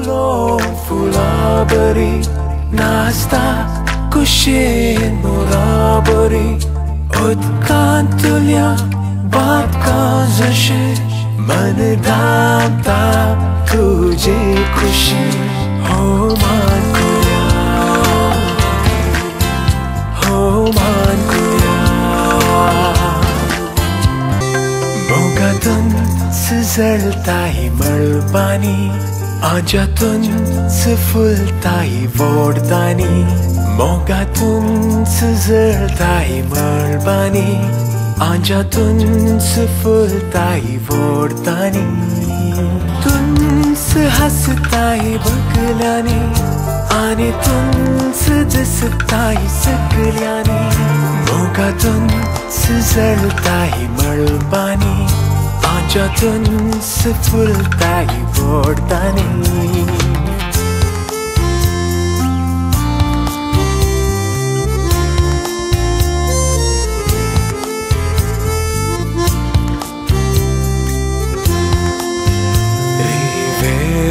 फुलाबरी नास्ता कुशीन मुराबरी उत्कांतुल्या बाका जशे मन दामता तुझे खुशी हो मानकुया हो मानकुया मोगातून सजळताही मळबानी आजातून सफुलताही वोडतानी मोगातून सजळताही मळबानी आजातून सफुलताही वोडतानी तुंस हसताही बगल्यानी आणि तुंस दिसताही सगल्यानी मोगातून सजळताही मळबानी आजातून सफुलताही वोडतानी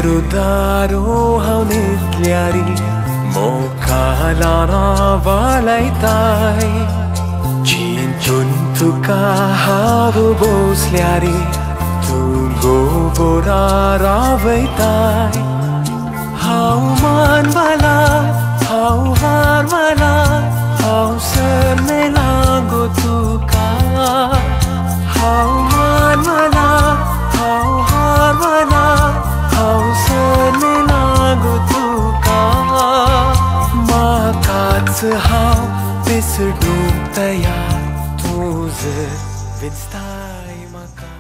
Riverudaru haunitliari mokalana valaitai Jintun tuka havu bosliari tungo borara vaitai Hau man vala hau har vala hau sarne lago tuka Hau man vala hau har vala hau sarne lago tuka Makats hau bisdum taya tuze vidstai maka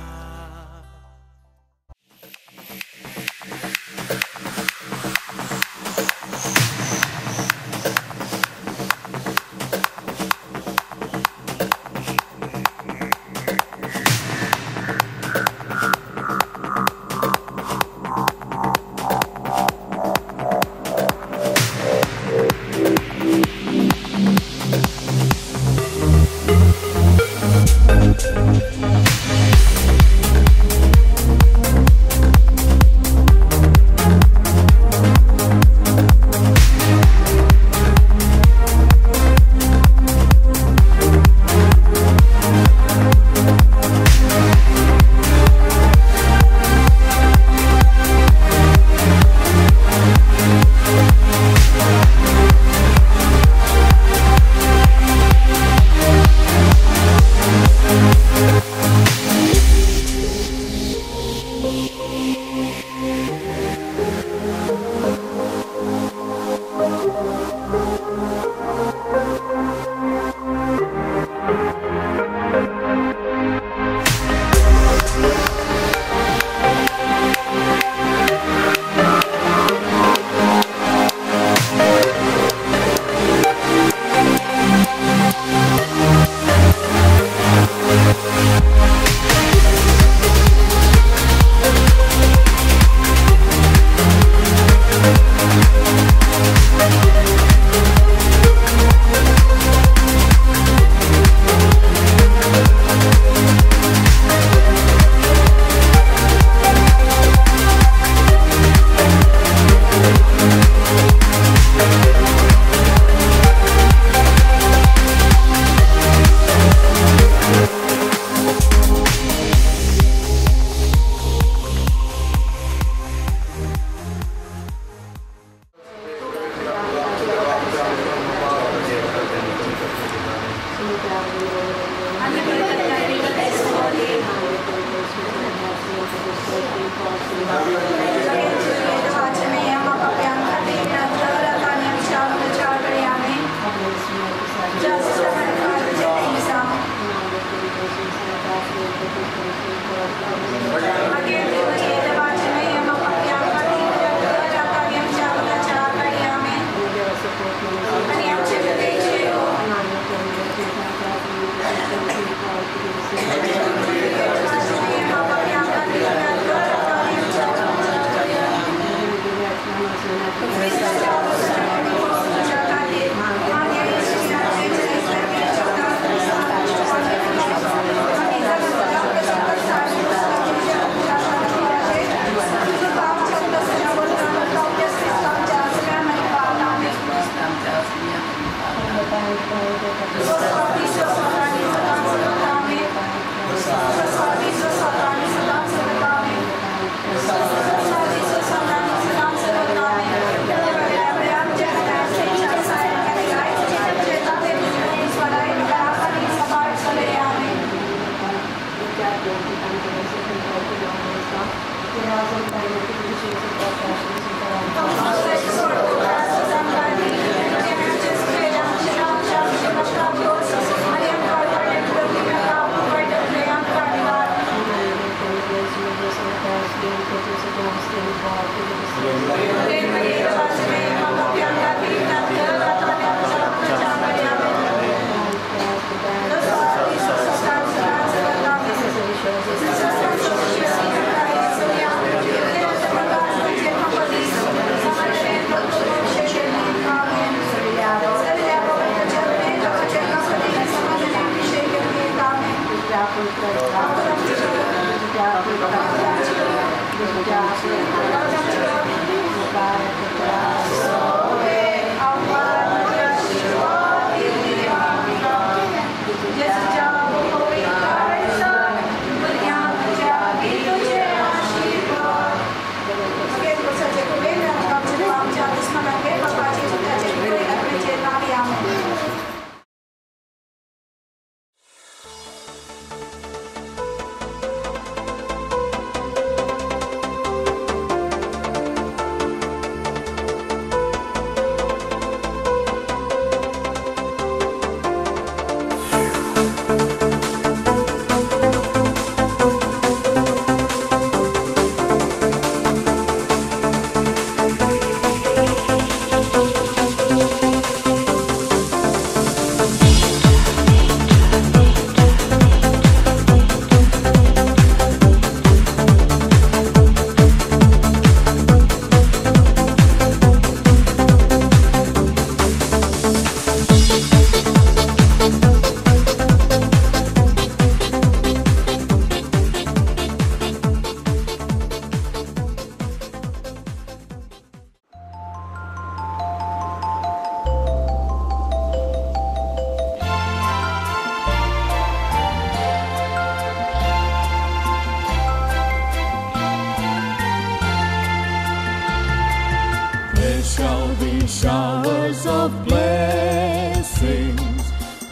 Showers of blessings,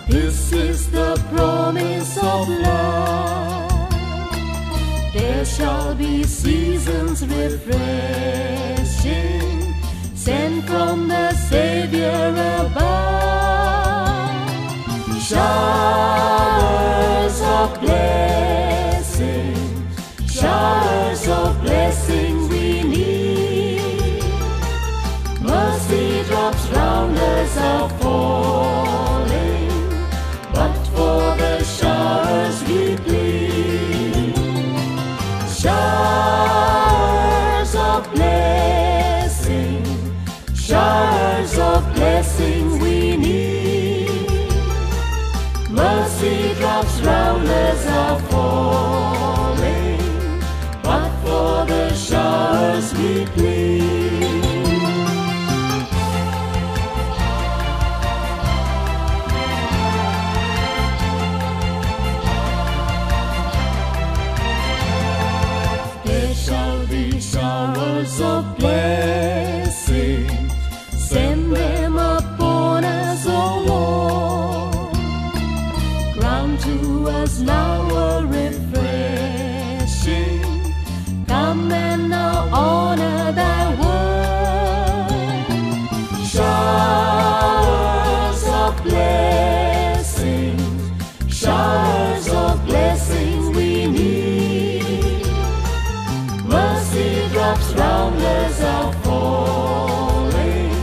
this is the promise of love. There shall be seasons refreshing, sent from the Savior above. Showers of blessings, showers of blessings we need. Mercy drops round us are falling, but for the showers we plead. Showers of blessing, showers of blessing we need. Mercy drops round us are falling, but for the showers we plead. Showers of blessing, send them upon us, O Lord. Grant to us now a refreshing. Come and now honor thy word. Showers of blessing, showers of blessing we need. Mercy drops round us are falling,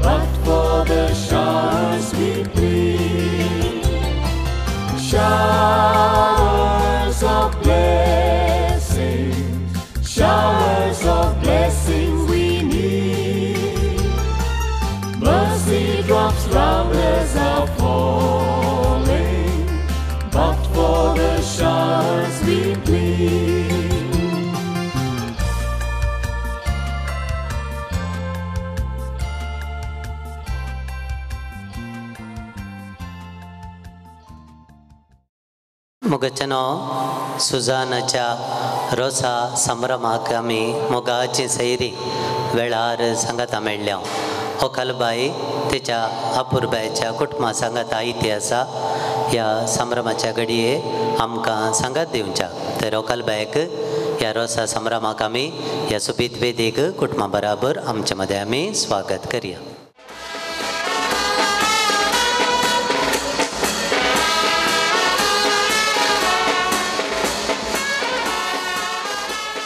but for the showers we plead. Showers of blessing, showers of blessing we need. Mercy drops round us are falling, but for the showers we plead. मुगचनो सुजानाच्या रोसा संभ्रमाक आमी मोगाची सैरी वेळार सांगता मेळ्ळ्या. हो कलबाई तिच्या अपुरबायच्या कुटुंबा सांगता आयती आसा. ह्या संभ्रमाच्या घडये आमकां सांगात दिवच्या. तर व्हंकलबायक ह्या रोसा संभ्रमाक आमी ह्या सुबीत वेदेक कुटुंबा बराबर आमचे मदें आमी स्वागत करया.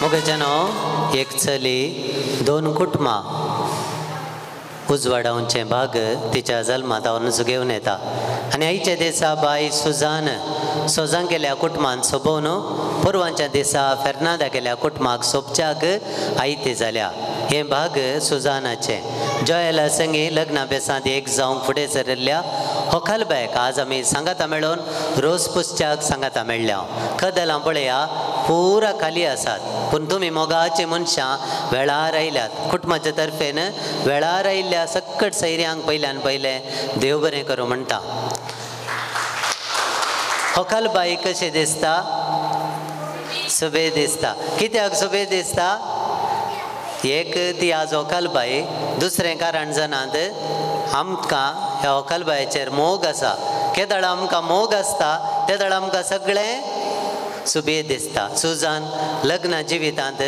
मोगेच्यानो एक चली 2 कुटुंबां उजवाडावचे भाग तिच्या जल्मात हांव घेवन येता. आनी आयच्या दिसा बाय सुजान सोजांक गेल्या कुटुंबान सोबोवन पुरवांच्या दिसा फेर्नांदा गेल्या कुटुंबाक सोबच्याक आयते जाल्या. हे भाग सुजानाचे. जॉयला संगी लग्ना बेसांत एक जावंक फुडें सरिल्ल्या व्हंकलबायक आज आमी सांगाता मेळोन रोस पुसच्याक सांगाता मेळ्ळ्या. कदलां पळया पुरा खाली आसात, पूण तुमी मोगाची मनशां वेळार आयल्यात. कुटुंबाच्या तर्फेन वेळार आयिल्ल्या सकट सैऱ्यांक पयल्यान पयलें देव बरें करूं म्हणटा. व्हंकलबायक कशें दिसता? सुबेज दिसता. कित्याक सुबेज दिसता? एक ती आज व्हंकलबाय. दुसरें कारण जाणात आमकां ह्या व्हंकलबायेचेर मोग आसा. केदळ आमकां मोग आसता तेदळ आमकां सगळें सुबेज दिसता. सुजान लग्न जिवितांत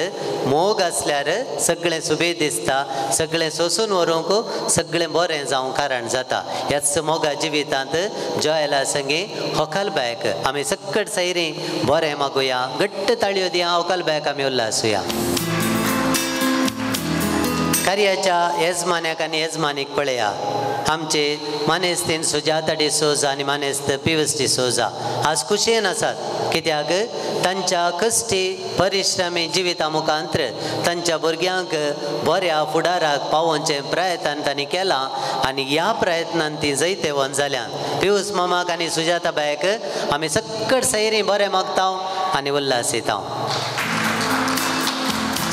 मोग आसल्यार सगळें सुबेज दिसता. सगळें सोसून व्हरूंक सगळें बरें जावं कारण जाता. ह्याच मोगा जिवितांत जॉयला संगी व्हंकलबायक आमी सकट सैरी बरें मागुया. घट्ट ताळयो दिया. व्हंकलबायक आमी उल्हासूया. कार्याच्या येजमान्याक आनी येजमानीक पळया. आमचे मानेस्तीन सुजाता डिसोजा आनी मानेस्त पिवस डिसोजा आज खुशयेन आसात. कित्याक तांच्या कश्टी परिश्रमी जिविता मुखांतर तांच्या भुरग्यांक बऱ्या फुडाराक पावोवचे प्रयत्न तांणी केला आनी ह्या प्रयत्नांत ती जैतेवन जाल्यात. पिवस मामाक आनी सुजाता बायक आमी सकट सैरी बरें मागता आनी उल्हासिता.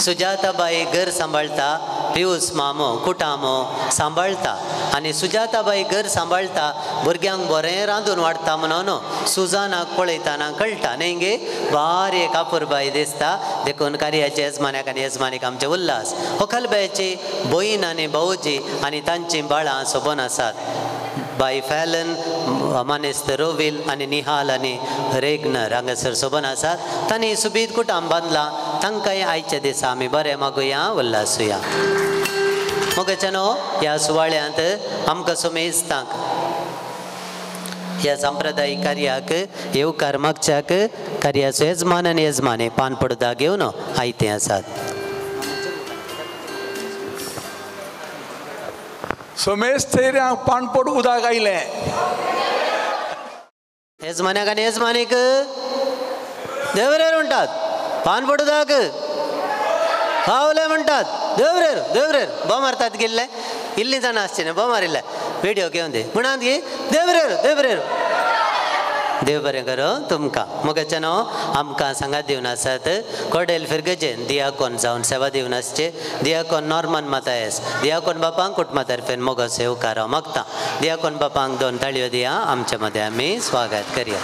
सुजाता बाई घर सांबाळटा, पिवस मामो कुटामो सांबाळटा आनी सुजाता बाई घर सांबाळटा भुरग्यांक बरें रांदून वाडटा म्हणून सुजानाक पळयतना कळटा न्ही गे बारी कापूरबाई दिसता. देखून कार्याचे येजमान्याक आनी येजमानीक आमचे उल्हास. व्हंकलबायची भयण आनी भाऊजी आनी तांचीं बाळां सोबोन आसात. बाय फॅलन मानेस्त रोविल आनी निहाल आनी रेग्नर हांगासर सोबोन आसात. तांणी सुबीत कुटाम बांदला. तांकांय आयच्या दिसा आमी बरें मागुया उल्हासूया. मोगेच्यानो ह्या सुवाळ्यांत आमकां सोमेस्तांक ह्या सांप्रदायीक कार्याक येवकार मागच्याक कार्याचो येजमान आनी येजमानी पान पडदा घेवन आयते आसात. सोमेस्त सैऱ्यांक पानपड उदक आयलें. येजमान्याक आनी येजमानीक देवरेर म्हणटात. पानपड उदक पावले म्हणटात. देवरेर देवरेर बो मारतात गेल्ले. इल्ली जाणां आसची न्ही बो मारिल्ले. व्हिडिओ घेवन दी म्हणत गे देवरेर देवरेर. देव बरें करूं तुमकां. मोगेच्यानो आमकां सांगात दिवन आसात कोडेल फिरगजेन दियाकोन जावन सेवा दिवन आसचे. दियाकोन नॉर्मन मातायस दियाकोन बापांक कुटुंबा तर्फेन मोगोचो येवकार हांव मागता. दियाकोन बापांक 2 ताळयो दिया. आमचे मदें आमी स्वागत करया.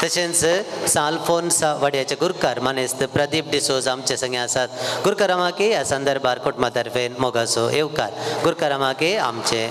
तशेंच साल्फोन्सा वाड्याचे गुरकार मानेस्त प्रदीप डिसोज आमचे संगे आसात. गुरकारामाके ह्या संदर्भार कुटुंबा तर्फेन मोगाचो येवकार. गुरकारामाके आमचे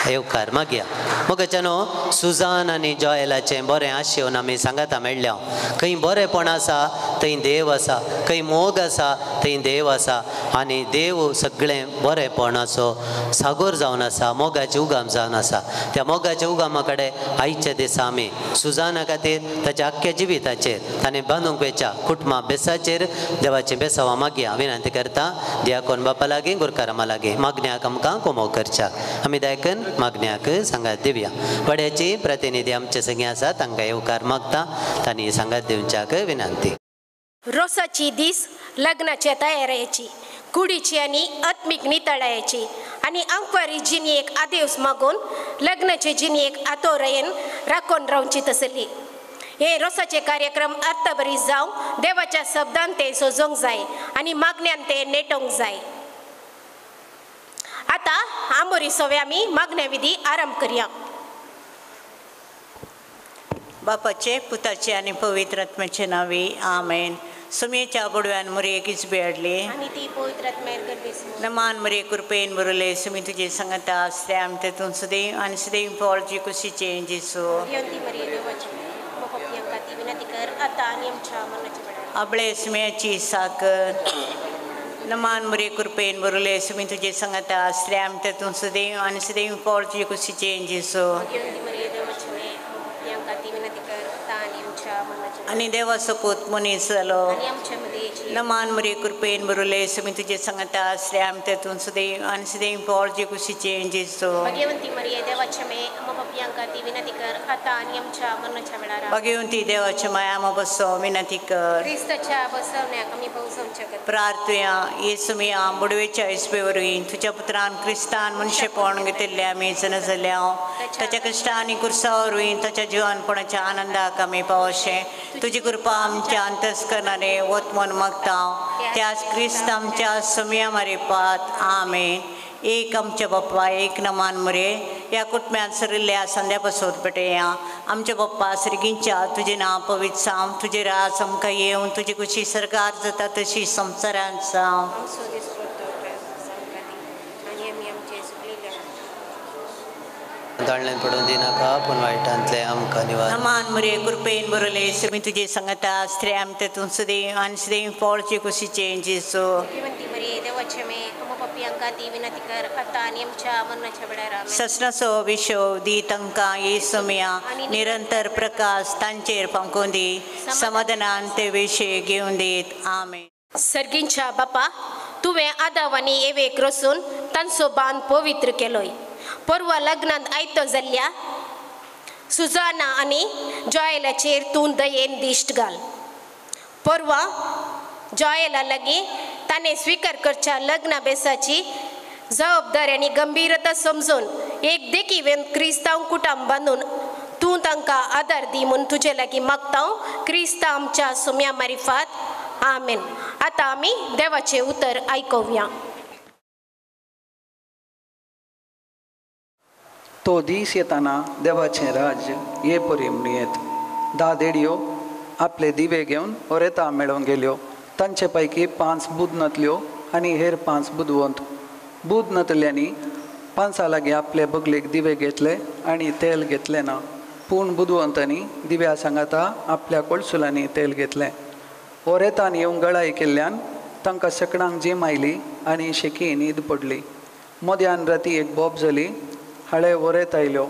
येवकार मागया. मोगेच्यानो सुजान आनी जॉयलाचें बरें आशेवन आमी सांगाता मेळ्ळ्या. खंय बरेंपण आसा थंय देव आसा. खंय मोग आसा थंय देव आसा. आनी देव सगळें बरेंपणाचो सागोर जावन आसा. मोगाचें उगाम जावन आसा. त्या मोगाच्या उगामा कडेन आयच्या दिसा आमी सुजाना खातीर ताच्या आख्ख्या जिविताचेर ताणें बांदूंक वेच्या कुटुंबा बेसाचेर देवाचें बेसांवां मागया. विनंती करता दियाकोन बापा लागीं गुरकारामा लागीं मागण्याक आमकां कोमो करच्याक. आमी दायकन मागण्याक सांगात दिवया. वड्याची प्रतिनिधी आमचे संगे आसा. तांकां येवकार मागता. तांणी सांगात दिवच्याक विनंती. रोसाची दीस लग्नाच्या तयारेची कुडीची आनी आत्मीक नितळायची आनी अंकवारी जिणयेक आदेवस मागून लग्नाचे जिणयेक आतोरेन राखून रावची तसली. हे रोसाचे कार्यक्रम अर्थबरी जावं देवाच्या शब्दान ते सोजोंक जाय आनी मागण्यान ते नेटोंक जाय. आता आमोरी सोवे आमी मागण्या विधी आरंभ करया. बापाचे पुताचे आनी पवित्र आत्म्याचे नावे आमेन. सुमेच्या बुडव्यान मरे कीच बेडली आणि ती पवित्र आत्म्यार गर्भेस नमान मरे कृपेन बरले सुमी तुझे संगता आश्रयाम ते तुम सदैव आणि सदैव पॉलची कुशीचे जिसो योंती मरिये देवाची मग प्रियंका ती विनंती कर आता आणि आमच्या मनाची वेळ अबळे सुमेची साकर नमान मरे कृपेन बरले सुमी तुझे संगता आश्रयाम ते तुम सदैव आणि सदैव पॉलची कुशीचे जिसो योंती मरिये देवाची प्रियंका ती विनंती कर आता आणि आमच्या मनाची आणि देवाचा पूत मनीस जालो आणि आमच्या मध्ये नमान मरे कृपेन बरले सुमी तुझे संगता आश्रयाम ते तुम सदैव आणि सदैव पॉलची कुशीचे जिसो भगवंती मरिये देवाची मग प्रियंका ती विनंती कर आता आणि आमच्या मनाच्या वेळार भगवंती देवाच्या माया बसो विनंती कर क्रिस्ताच्या बसवण्याक आम्ही पोहोचवूंक शकत प्रार्थया येसुमिया बुडवेच्या इस्पेवरवीं तुझ्या पुत्रान क्रिस्तान मनुष्यपण घेतिल्ल्या आमी जन जाल्या ताच्या कश्टा आनी कुर्सा वरवीं ताच्या जिवनपणाच्या आनंदाक आमी पावशे तुजी कृपा आमच्या अंतस करणारे वतमन मागता त्याच क्रिस्त आमच्या सुमिया मारिपात आमेन एक आमच्या बाप्पा एक नमान मरे या कुटुंबात सरिल्ल्या संध्यापासून पेटया आमच्या बाप्पा श्रीगिंच्या तुझे नाव पवित्र साम तुझे राज आमकां येवन तुजी कुशी सरकार जाता तशी संवसारांत साम आणि आम्ही आमचे चुकलेल्या दाळण्यात पडून दिनाका पूण वायटांतले आमकां निवार नमान मरे कृपेन बरले सुमी तुझे संगता स्त्री आम तेतून सदैव आणि सदैव पॉलची कुशीचे जिसो भगवंती मरिये देवाची प्रियंका ती विनंती कर आता आणि आमच्या मनाच्या वेळार ससनसो विशो दी तंका येसुमिया निरंतर प्रकाश तांचेर पावून दी समाधानान ते विशय घेवन दीत आमेन सर्गींच्या बापा तुवें आदावानी एवेक रचून तांचो बांद पवित्र केलोय परवा लग्नांत आयतो जाल्ल्या सुजाना आनी जॉयलाचेर तूं दयेन दिश्ट घाल परवा जॉयला लागीं ताणें स्वीकार करच्या लग्ना बेसाची जबाबदारी आनी गंभीरता समजून एक देखीवेन क्रिस्तांव कुटुंब बांदून तूं तांकां आदार दी म्हूण तुजे लागीं मागता क्रिस्तांव आमच्या सुम्या मारिफात आमेन आतां आमी देवाचें उतर आयकुया तो दीस येताना देवाचें राज्य ये परी म्हणयेत 10 देडयो आपले दिवे घेवन ओरेता मेळोवन गेल्यो तांचे पैकी 5 बुदनतल्यो आनी हेर 5 बुदवंत बुदनतल्यांनी 5 लागीं आपले बगलेक दिवे घेतले आनी तेल घेतले ना पूण बुदवंतांनी दिव्या सांगाता आपल्या कोळसुलांनी तेल घेतलें ओरेतान येवन गळाई केल्ल्यान तांकां सेकणांक जीम आयली आनी शेकी न्हीद पडली मध्यान राती एक बोब जाली हाळे वरेत आयल्यो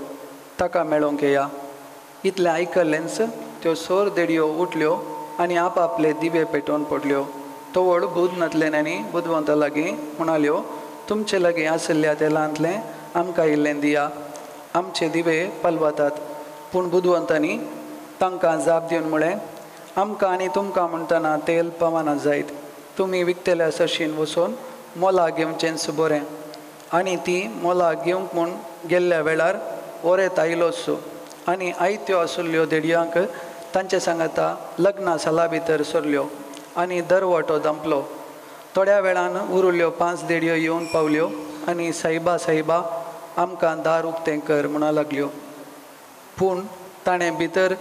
ताका मेळोवंक येया इतलें आयकल्लेंच त्यो 6 देडयो उठल्यो आनी आपले दिवे पेटोवन पडल्यो तवळ बुदनतल्यांनी बुदवंता लागीं म्हणाल्यो तुमचे लागीं आसल्या तेलांतलें आमकां इल्लें दिया आमचे दिवे पलवतात पूण बुदवंतांनी तांकां जाप दिवन म्हळें आमकां आनी तुमकां म्हणटना तेल पावना जायत तुमी विकतेल्या सरशीन वचून मोला घेवचेंच बरें आनी ती मोला घेवंक म्हूण गेल्ल्या वेळार ओरेत आयलोच आनी आयत्यो आसुल्ल्यो देडयांक तांचे सांगाता लग्ना साला भितर सरल्यो आनी दरवटो दंपलो थोड्या वेळान उरिल्ल्यो 5 देडयो येवन पावल्यो आनी साहिबा साहिबा आमकां दार उक्तें कर म्हणून लागल्यो पूण ताणें भितर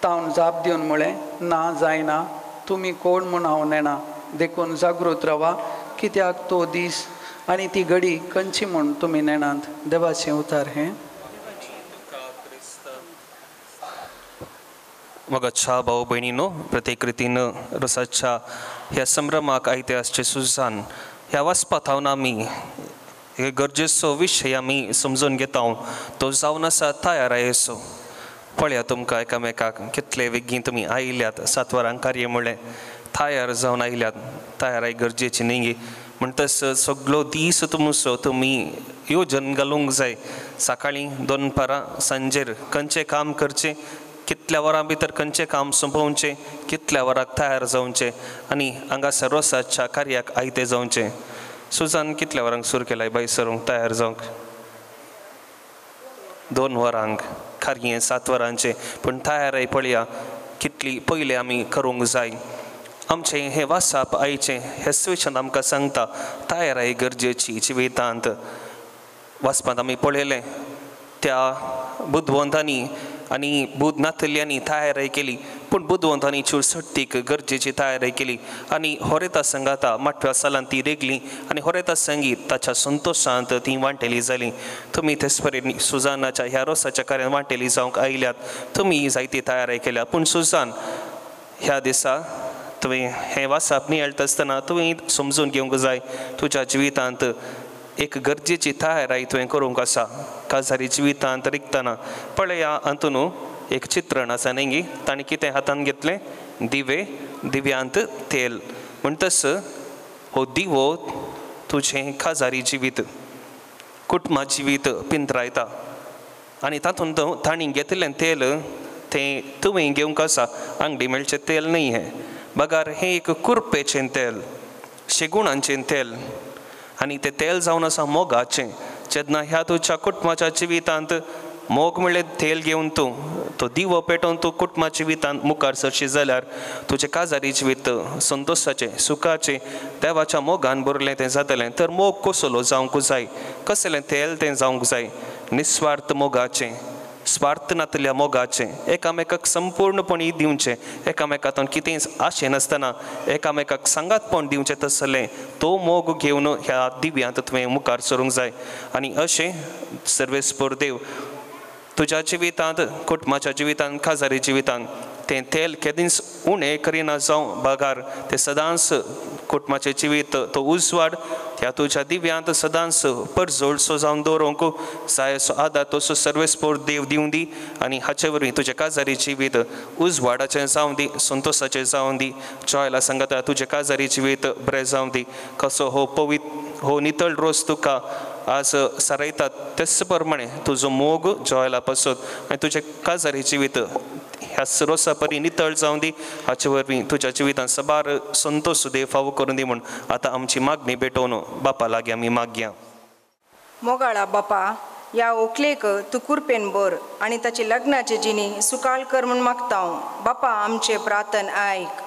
तावन जाप दिवन म्हळें ना जायना तुमी कोण म्हूण हांव नेना देखून जागृत रावा कित्याक तो दीस आनी ती घडी खंयची म्हूण तुमी नेणात देवाचें उतार हें मगच्छा भाऊ बहिणीनो प्रत्येक रितीनं रसाच्या ह्या संभ्रमाक ऐतिहासचे सुजान ह्या वाचपात हांव आमी हे गरजेचो विशय आमी समजून घेता तो जावन आसा तयारायेचो पळया तुमकां एकामेकाक कितले बेगीन तुमी आयल्यात 7 वरांक कार्य म्हणलें तयार जावन आयल्यात तयाराय गरजेची न्ही म्हणटस सगळो दीस तुमचो तुमी येवजण घालूंक जाय सकाळीं 2 परां सांजेर खंयचें काम करचें कितल्या वरां भितर खंयचें काम संपवचें कितल्या वरांक तयार जावचें आनी हांगासर रोसाच्या कार्याक आयते जावचें सुजान कितल्या वरांक सुरू केलाय बाय सरूंक तयार जावंक 2 वरांक कार्य 7 वरांचें पूण तयाराय पळया कितली पयले आमी करूंक जाय आमचें हें वाचप आयचें हे सिच्युएशन आमकां सांगता तयाराय गरजेची जिवितांत वाचपांत आमी पळयलें त्या बुदवंतांनी आनी बुदनातल्यांनी तयाराय केली पूण बुदवंतांनी चुरसटीक गरजेची तयारी केली आनी होरेता संगाता माठव्या सालांत ती रेगली आनी होरेता संगीत ताच्या संतोशांत ती वांटेली जाली. तुमी तेच परेन सुजानाच्या ह्या रोसाच्या कार्यान वांटेली जावंक आयल्यात. तुमी जायती तयारी केल्या. पूण सुजान, ह्या दिसा तुवें हें वाचप नियळटा आसतना तुवें समजून घेवंक जाय तुज्या जिवितांत एक गरजेची तयारी तुवें करूंक आसा. काजारी जिवितांत रिगतना पळया हातून एक चित्रण आसा न्ही. ताणें कितें हातान घेतलें? दिव्यांत तेल. म्हणटस हो दिवो तुजें काजारी जिवीत, कुटुंबा जिवीत पिंजरायता आनी तातूंत ताणें घेतलें तेल तें तुवें घेवंक आसा. अंगडी मेळचें तेल न्ही हें. बगार हें एक कुरपेचें तेल, शेगुणांचें तेल आनी तें तेल जावन आसा मोगाचें. जेन्ना ह्या तुज्या कुटुंबाच्या जिवितांत मोग म्हणलें तेल घेवन तूं तो दिवो पेटोवन तूं कुटुंबाच्या जिवितांत मुखार सरशी जाल्यार तुजें काजारी जिवीत संतोशाचें, सुखाचें, देवाच्या मोगान भरलें तें जातलें. तर मोग कसलो जावंक जाय? कसलें तेल तें जावंक जाय? निस्वार्थ मोगाचें, स्वार्थ नातल्या मोगाचें, एकामेकाक संपूर्णपणी दिवचें, एकामेकांतून कितेंच आशे नासतना एकामेकाक सांगातपण दिवचें. तसलें तो मोग घेवन ह्या दिव्यांत तुवें मुखार सरूंक जाय. आनी अशें सर्वेस्पर देव तुज्या जिवितांत, कुटुंबाच्या जिवितांत, काजारी जिवितांत तें तेल केदींच उणें करिना जावं. बगार तें सदांच कुटुंबाचें जिवीत तो उजवाड ह्या तुज्या दिव्यांत सदांच परजोळसो जावन दवरूंक जाय असो आदार तसो सर्वेस्पर देव दिवं दी. आनी हाचे वरवीं तुजें काजारी जिवीत उजवाडाचें जावं दी, संतोशाचें जावं दी. जॉयला सांगता तुजें काजारी जिवीत बरें जावं दी. कसो हो नितळ रोस तुका आज सारयतात तेच प्रमाणे तुजो मोग जॉयला पसत आनी तुजें काजारी जिवीत ह्या रोसा परी नितळ जावं दी. हाचे वरवीं तुज्या जिवितांत सबार संतोश सुदेव फावो करून दी म्हूण आतां आमची मागणी भेटोवन बापा लागीं आमी मागया. मोगाळा बापा, ह्या ओकलेक तूं कुरपेन भर आनी ताची लग्नाची जिणी सुकाळ कर म्हूण मागता हांव. बापा आमचे प्रार्थन आयक.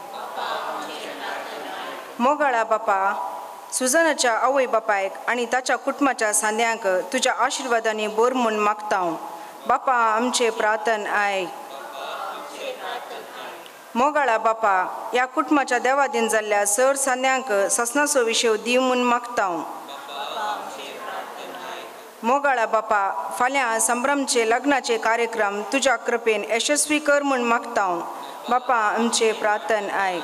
मोगाळा बापा, सुजानाच्या आवय बापायक आनी ताच्या कुटुंबाच्या सांद्यांक तुज्या आशिर्वादांनी भर म्हूण मागता हांव. बापा आमचे प्रार्थन आयक. मोगाळा बापा, ह्या कुटुंबाच्या देवादीन जाल्ल्या सर सांद्यांक ससनाचो विशय दिव म्हूण मागता हांव. मोगाळा बापा, फाल्यां संभ्रमचे लग्नाचे कार्यक्रम तुज्या कृपेन यशस्वी कर म्हूण मागता हांव. बापा आमचे प्रार्थन आयक.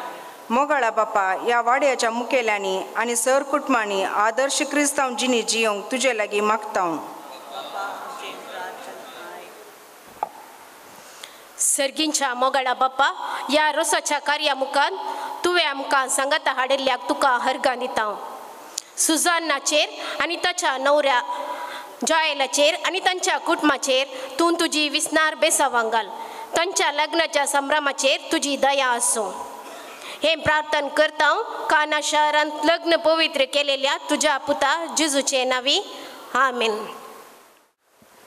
मोगाळा बापा, ह्या वाड्याच्या मुखेल्यांनी आनी सर कुटुंबांनी आदर्श क्रिस्तांव जिणी जियोंक तुजे लागीं मागता हांव. सर्गींच्या मोगाळा बाप्पा, ह्या रोसाच्या कार्या मुखान तुवें आमकां सांगाता हाडिल्ल्याक तुका हरगां दिता. सुजानाचेर आनी ताच्या न्हवऱ्या जॉयलाचेर आनी तांच्या कुटुंबाचेर तूं तुजी विस्नार बेसावां घाल. तांच्या लग्नाच्या संभ्रमाचेर तुजी दया आसूं. हें प्रार्थन करता काना शारांत लग्न पवित्र केलेल्या तुज्या पुता जेजूचे नांवी. आमेन.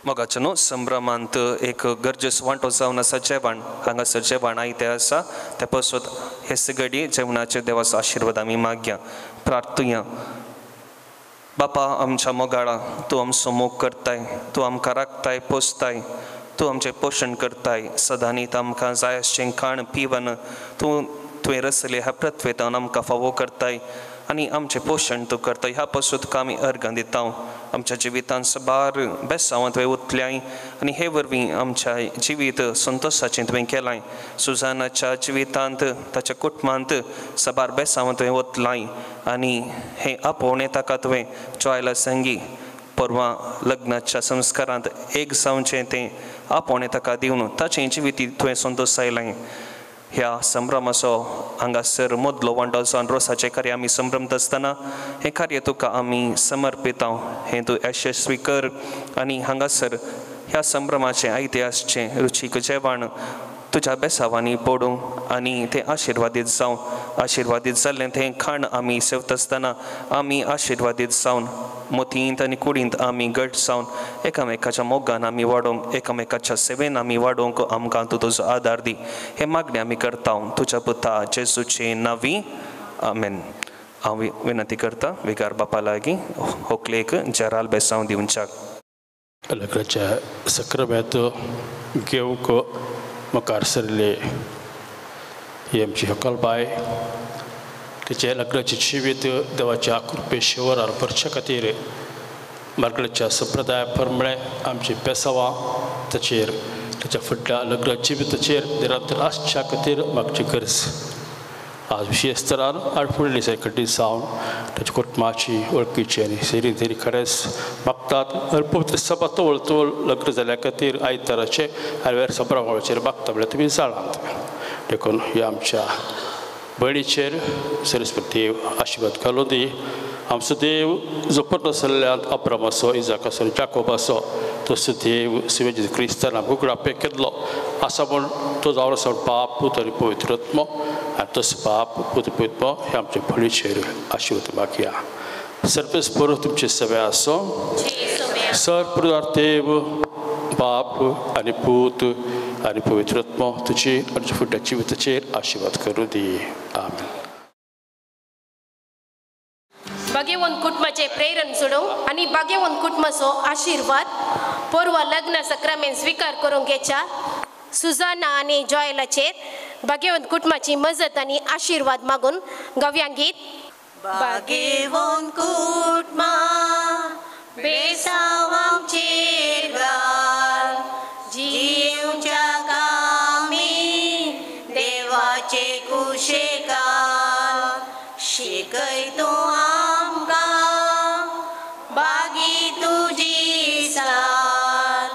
मोगाच्या न्हू संभ्रमांत एक गरजेचो वांटो जावन आसा जेवण. हांगासर जेवण आयतें आसा ते पसत हे सगळी जेवणाचे देवाचो आशिर्वाद आमी मागया. प्रार्थुया. बापा आमच्या मोगाळा, तूं आमचो मोग करताय, तूं आमकां राखताय, पोसताय, तूं आमचें पोशण करताय. सदांनीत आमकां जाय आसचें खाण पिवन तुवें रचले ह्या प्रथवेतान आमकां फावो करताय आनी आमचें पोशण तूं करताय. ह्या पासून तुका आमी अर्गां दिता. आमच्या जिवितांत सबार बेसांव तुवें उतल्याय आनी हे वरवीं आमच्या जिवीत संतोशाचें तुवें केलाय. सुजानाच्या जिवितांत ताच्या कुटुंबांत सबार बेसांव तुवें ओतलाय आनी हें आपोवणें ताका तुवें जॉयला संगी परवां लग्नाच्या संस्कारांत एक जावचें तें आपोवणें ताका दिवन ताचें जिवीत तुवें संतोश आयलाय. ह्या संभ्रमाचो हांगासर मदलो वांटो जावन रोसाचें कार्य आमी संभ्रमत आसतना हें कार्य तुका आमी समर्पिता. हें तूं यशस्वी कर आनी हांगासर ह्या संभ्रमाचें आयतें आसचें रुचीक जेवण तुज्या बेसावांनी पडूं आनी तें आशिर्वादीत जावं. आशिर्वादीत जाल्लें तें खाण आमी सेवता आसतना आमी आशिर्वादीत जावन मोतींत आनी कुडींत आमी घट जावन एकामेकाच्या मोगान आमी वाडोवंक, एकामेकाच्या सेवेन आमी वाडोवंक आमकां तूं तुजो आदार दी. हे मागणी आमी करता तुज्या पुता जेजूचे नांवी. आमेन. हांव विनंती करता विगार बापा लागीं होकलेक जराल बेसांव दिवच्याक. लग्नाच्या सक्रामेंत घेवंक मुखार सरले ही आमची हकलबाय तिचे लग्नाची जिवीत देवाच्या कृपेशिवर अर्पणच्या खातीर मार्गळच्या संप्रदाया प्रमाणे आमची पेसावां ताचेर ताच्या फुडल्या लग्न जिविताचेर निरंतर आसच्या खातीर मागची गरज आज विशेष तरान आडफुडल्या दिसा सावन ताच्या कुटुंबाची वळखीची आनी सेरी तेरी खरेंच मागतात पवित्र सभा तोळ तोळ लग्न जाल्या खातीर आयताराचे आनी वेर संभ्रमाचेर मागता म्हळ्यार तुमी जाणात देखून ह्या आमच्या भयणीचेर सरस्वती देव आशिर्वाद घालून दी आमचो देव जो पर्ण सल्ल्यान अब्रामाचो इजाकाचो जाकोबाचो तसो देव सेवेची क्रिस्तान आमकां उगडापे केल्लो आसा म्हूण तो जावन आसा बाप पूत आनी पवित्र आत्मो आनी तसो बाप पूत पवित्र हे आमच्या भयणीचेर आशिर्वाद मागया सर्वेस बरो तुमचे सवे आसो सर्व देव बाप आनी पूत आनी पवित्र आत्मो तुजी आमच्या फुडल्या जिविताचेर आशिर्वाद करूं दी आमेन. भाग्यवान कुटुंबाचे प्रेरण सोडूंक आनी भाग्यवान कुटुंबाचो आशिर्वाद पोरवा लग्न सक्रामेंत स्वीकार करूंक घेच्या सुजाना आनी जॉयलाचेर भाग्यवान कुटुंबाची मजत आनी आशिर्वाद मागून गव्यांक गीत भाग्यवान कुटुंबा बेसांव आमचेर घाल जिवच्या कामी देवाचे कुशेकार शिकय तूं आमकां बागी तुजी सार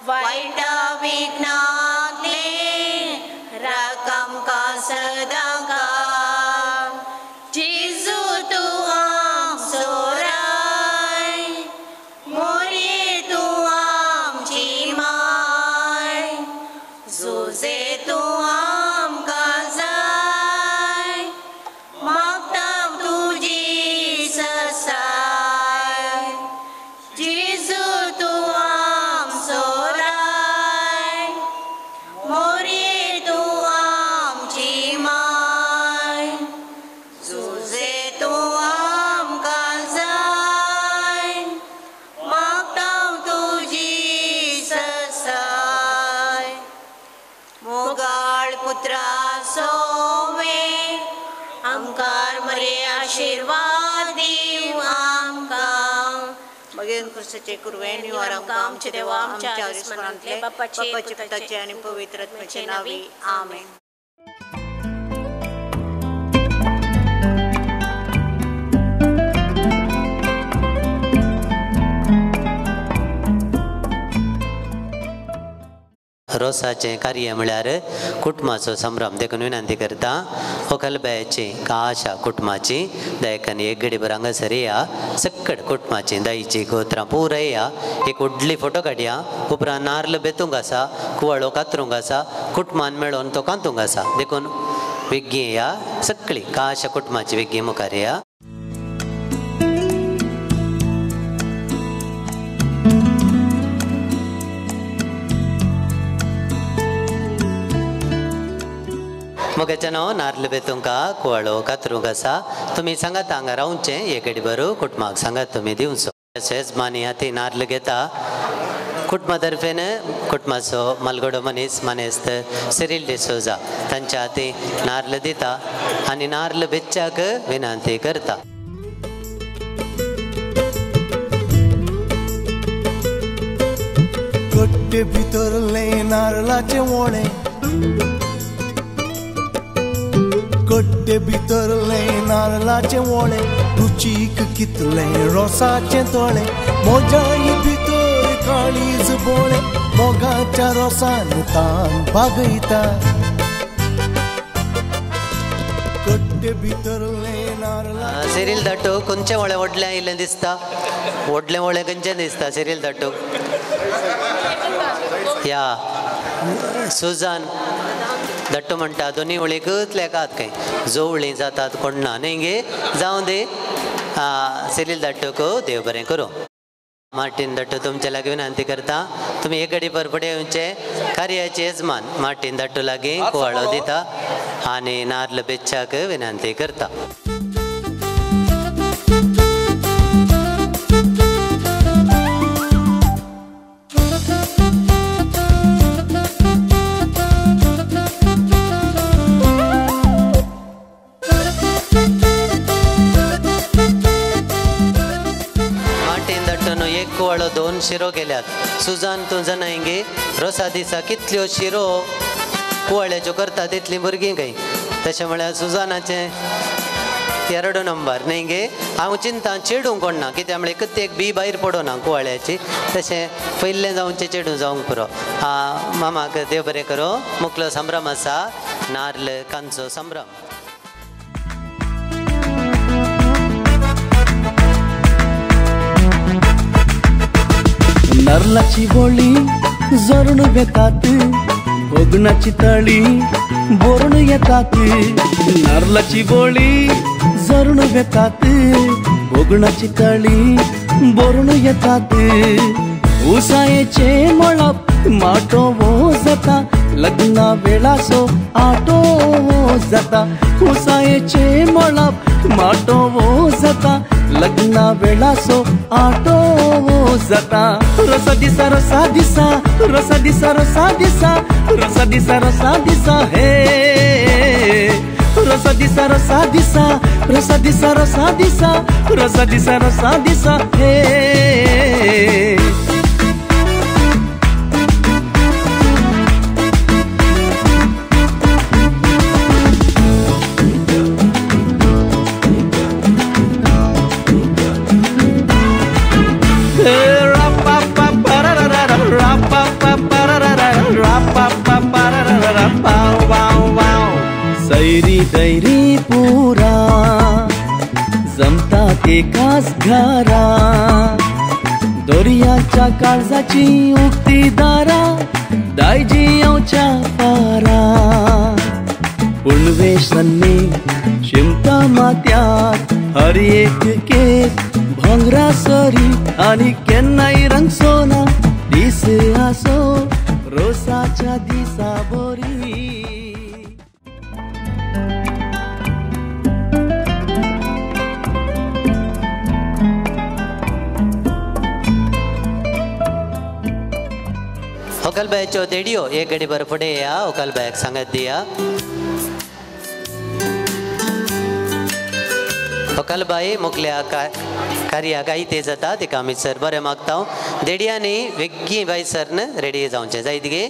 वायटा विघ्नांतले राख आमकां सदां घाल जेजू तूं आमचो राय मोरये तूं आमची माय जोजे तूं आमकां जाय मागता तुजी ससाय जेजू तूं आमचो राय मोरये तूं आमची माय जोजे तूं आमकां जाय मागता तुजी ससाय मोगाळ पुत्रा सोवे आमकां मरे आशिर्वाद दिव आमकां भगवान कृष्णाचे कुरवेन निवार आमकां आमचे देवा आमच्या आयुष्यातले बापाचे पुताचे आनी पवित्र आत्म्याचे नावी आमेन. रोसाचें कार्य म्हळ्यार कुटुंबाचो संभ्रम देखून विनंती करता व्हंकलबायेची आशा कुटुंबाची दयेकान एक घडीभर हांगासर या सक्कड कुटुंबाची दाईची गोत्रां पुराय या एक व्हडली फोटो काडया उपरांत नारळ बेतूंक आसा कुवाळो कातरूंक आसा कुटुंबान मेळोन तो कांतूंक आसा देखून वेग्गी या सगळी आशा कुटुंबाची वेग्गी मुखार या. मोगाचें नांव नारळ बेतूंका कुवाळो कातरूंक आसा तुमी सांगात हांगा रावचें एक घडीभर कुटुंबाक सांगात तुमी दिवचो येजमानी हाती नारळ घेता कुटुंबा तर्फेन कुटुंबाचो मालगडो मनीस मानेस्त सिरील डिसोजा तांच्या हाती नारळ दिता आनी नारळ बेच्च्याक विनंती करता. कट्टे भितरले नारळाचे वोळे कट्टे भितरले नारळाचे वोळे रुचीक कितले रोसाचे तोळे मोजाई भितर काळीज बोळे मोगाच्या रोसान तान बागयता कट्टे भितरले नारळा. सिरील धाटूक खंयचे वळे व्हडलें आयिल्लें दिसता व्हडलें वळें खंयचें दिसता सिरील धाटूक या सुजान दट्टू म्हणटा दोनी वळीकच लेकात खंय जोवळी जातात कोण ना न्ही गे जावं दे सिरील धाटूक देव बरें करूं. मार्टीन दट्टू तुमचे लागीं विनंती करता तुमी एक घडी परपडे येवचे कार्याचे येजमान मार्टीन दट्टू लागीं कुवाळो दिता आनी नारळ बेच्च्याक विनंती करता. 2 शिरो केल्यात. सुजान तूं जाणायंगे रोसा दिसा कितल्यो शिरो कुवाळ्याच्यो करता तितलीं भुरगीं खंय. तशें म्हळ्यार सुजानाचें 2 नंबर न्ही गे. हांव चिंता चेडूंक कोण ना कित्याक म्हळ्यार एक बी भायर पडोना कुवाळ्याची. तशें पयलें जावचें चेडूं जावंक पुरो. मामाक देव बरें करो. मुखलो संभ्रम आसा नाल्ल कांचो संभ्रम. नारळाची बोळी जरून येतात, भोगणाची तळी बोरून येतात. नारळाची बोळी जरून येतात, भोगणाची तळी बोरून येतात. उसायेचे मळप माटो वो जाता, लग्ना वेळासो आटो वो जाता. उसायेचे मळप माटो वो जाता, लग्ना वेळासो आटो वो जाता. रोसा दिसा रोसा दिसा, रोसा दिसा रोसा दिसा, रोसा दिसा रोसा दिसा हे. रोसा दिसा रोसा दिसा, रोसा दिसा रोसा दिसा, रोसा दिसा रोसा दिसा हे. सैरी दैरी पुरा जमतात एकाच घरा. दर्याच्या काळजाची उक्ती दारा, दायजी येवच्या पारा. पुणवे सन्ने शिमता मात्यात, हर एक केक भांगरा सरी. आणि केन्नाय रंग सोना दीस आसो रोसाच्या दिसा बोरी. होकलबायच्यो देडयो एक घडी भर फुडें या. होकलबायक सांगत दिया. होकलबाई मुखल्या कार्याक आयते जाता तिका आमी सर बरें मागता. देडयांनी वेग्गी बाई सरन रेडी जावचें जायत गे.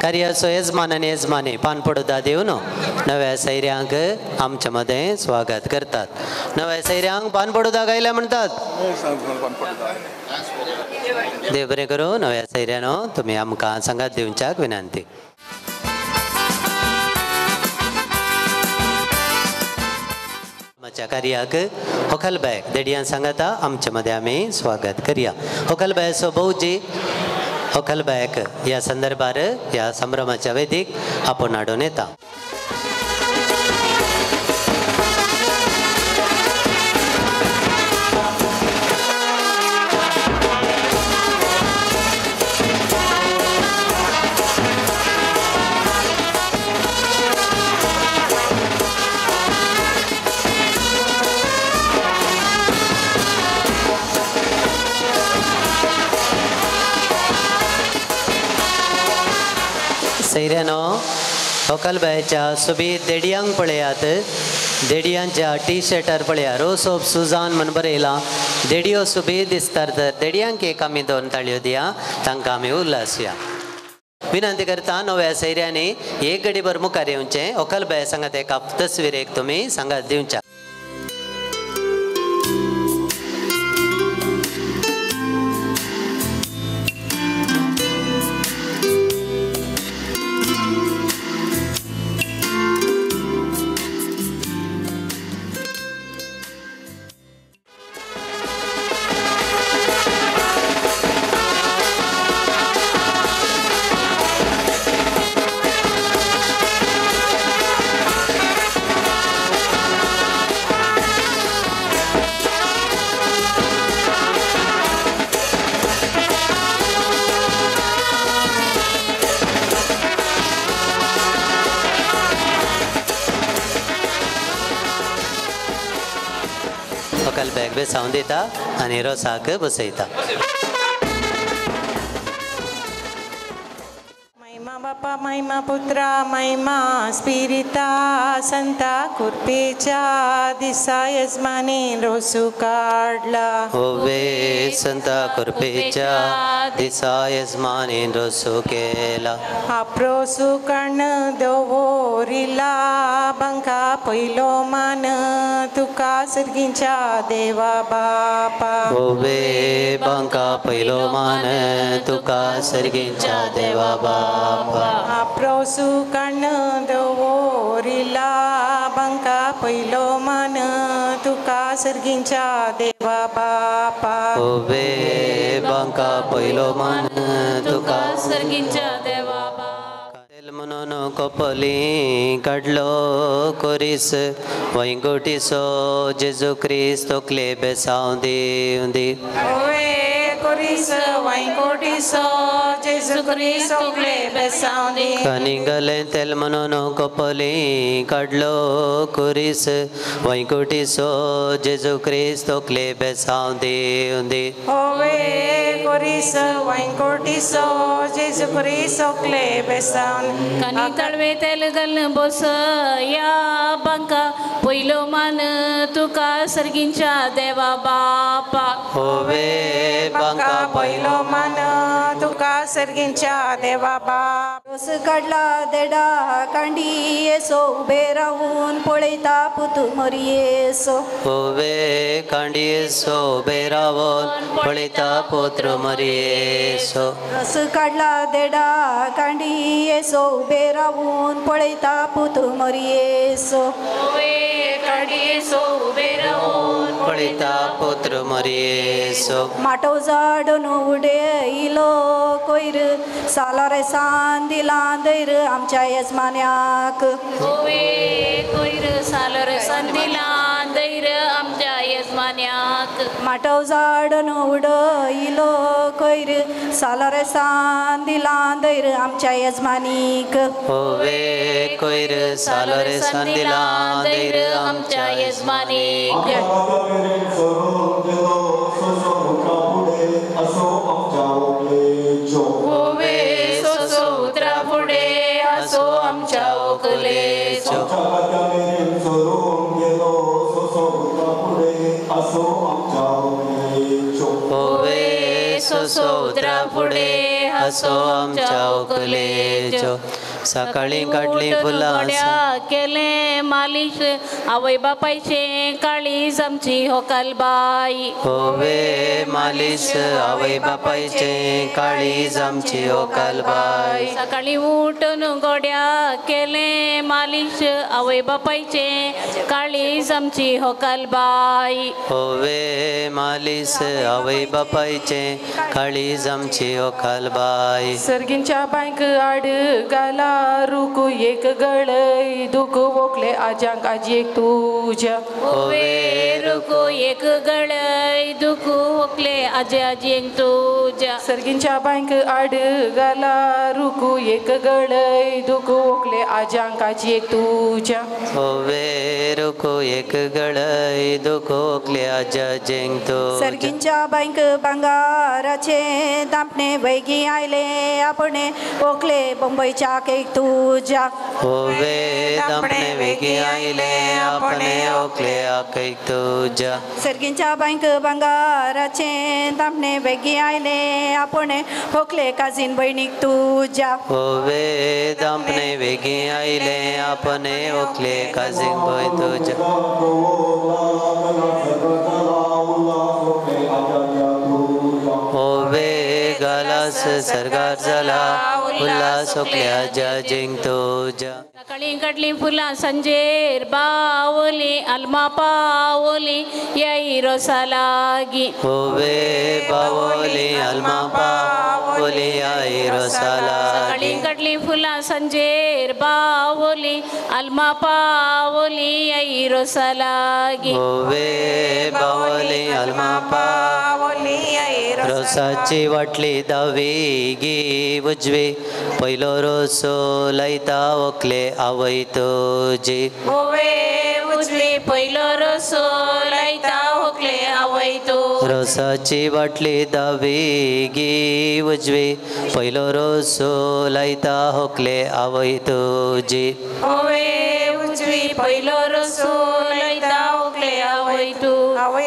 कार्याचो येजमान आनी येजमानी पान पडोवता देवन नव्या सैऱ्यांक आमच्या मदें स्वागत करतात. नव्या सैऱ्यांक पान पडोवता गायल्या म्हणटात. देव बरें करूं. नव्या सैऱ्यानो तुमी आमकां सांगात दिवच्याक विनंती. आमच्या कार्याक होकलबायक देडयान सांगता आमच्या मदें आमी स्वागत करया. होकलबायचो भौजी होकलबायक ह्या संदर्भार ह्या संभ्रमाच्या वेदीक आपूण हाडून येता. सैऱ्यानो व्हंकलबायेच्या सुबीत देडयांक पळयात. देडयांच्या टी शर्टार पळया रोस ऑफ सुजान म्हण बरयलां. देडयो सुबीत दिसतात तर देडयांक एक आमी 2 ताळयो दिया. तांकां आमी उल्हासया. विनंती करता नव्या सैऱ्यांनी एक घडीभर मुखार येवचें. व्हंकलबाये सांगात एका तस्वीरेक तुमी सांगात दिवच्या. व्हंकलबायक बेसावन दिता आनी रोसाक बसयता. महिमा बापा महिमा पुत्रा महिमा स्पिरिता संता कुर्पेच्या दिसा यजमानीन रोसू काढला. होवे संता कुर्पेच्या दिसा यजमानीन रोसू केला. आप्रोसू कर्ण दवरिला बंका पयलो मान तुका सर्गींच्या देवा बापा. होवे बंका पयलो मान तुका सर्गींच्या देवा बापा. आप्रोसू कर्ण दवरिला बंका पयलो मान तुका सर्गींच्या देवा बापा. होवे बंका पयलो मान तुका सर्गींच्या देवा बापा. म्हणून कोपली काडलो कोरीस वैंगुटीसो जेजू क्रिस्त तोकले बेसाव दिवंदी. कोरीस वैंगुटीसो जेजू क्रिस्त तोकले बेसाव दी. कनिंगले तेल म्हणून कोपली काडलो कोरीस वैंगुटीसो जेजू क्रिस्त तोकले बेसाव दिवंदी. कोरीस वैंगुटीसो जेजू क्रिस्त तोकले बेसाव. कनी तळवे तेल घालून बस या बंका पयलो मान तुका सर्गींच्या देवा बापा. होवे बंका पयलो मान तुका सर्गींच्या देवा बाप. रोस काढला देडा कांडी येसो उभे राहून पळयता पुतू मरी येसो. होवे कांडी येसो उभे रावून पळयता पुत्र मरी येसो. रोस काढला देडा कांडी येसो उभे राहून पळयता पुतू मरी येसो. कांडी येसो उभे राहून पळयता पुत्र मरी येसो. माटो झाडून उडे इलो कोयर सालारे सान दिला दैर आमच्या यजमान्याक. होवे कोयर सालर संदिला दैर आमच्या यजमान्याक. माटो झाडून उड इलो कोयर सालारे सान दिला दैर आमच्या यजमानीक. होवे कोयर सालरे संदिला दैर आमच्या यजमानीक. होवे सोसो उतरा फुडे असो आमच्या ओकलेचो. होवे सोसो उतरा फुडे असो आमच्या ओकलेचो. सकाळी काढली फुलां केले मालिश आवय बापायचे काळीज आमची व्हंकलबाई. होवे मालिश आवय बापायचे काळीज आमची व्हंकलबाई. सकाळी उठून गोड्या केले मालिश आवय बापायचे काळीज आमची व्हंकलबाई. होवे मालिश आवय बापायचे काळीज आमची व्हंकलबाई. सर्गींच्या बांक आड गाला रुकू एक गळय दुख वोकले आजांक आजयेक तुझ्या. होवे रुकू एक गळय दुख वोकले आजयेक तुझ्या. सर्गींच्या बांक आड गाला रुकू एक गळय दुख वोकले आजांक आजयेक तुझ्या. होवे दुखो एक गळय दुखोकल्या जजिंगतो सर्गींच्या बांक भांगाराचे दापणे वैगी आयले आपणे ओकले बंबईच्या केक तुझ्या होवे दापणे वेगी आयले आपणे ओकले आकैक तुझ्या सर्गींच्या बांक भांगाराचे दापणे वैगी आयले आपणे ओकले काजीन बहिणीक तुझ्या होवे दापणे वेगी आयले आपणे ओकले काजीन बय तुझ्या होवे गालास सरगार झाला उल्हास ओकल्या जजिंग तुझ्या सकाळी कडली फुलां संजेर बावली आलमा पावली याई रोसा लागी होवे बावली आलमा पावली याई रोसा लागी सकाळी कडली फुलां संजेर बावली आलमा पावली याई रोसा लागी होवे बावली आलमा पावली याई रोसाची वाटली दावी गी उजवी पहिलो रोसो लायता ओकले आवय तुझी होवे उजवी पहिलो रोसो लायता ओकले आवय तू रोसाची बाटली दावी गी उजवी पहिलो रोसो लायता होकले आवय तुझी होवे उजवी पहिलो रोसो लायता ओकले आवय तू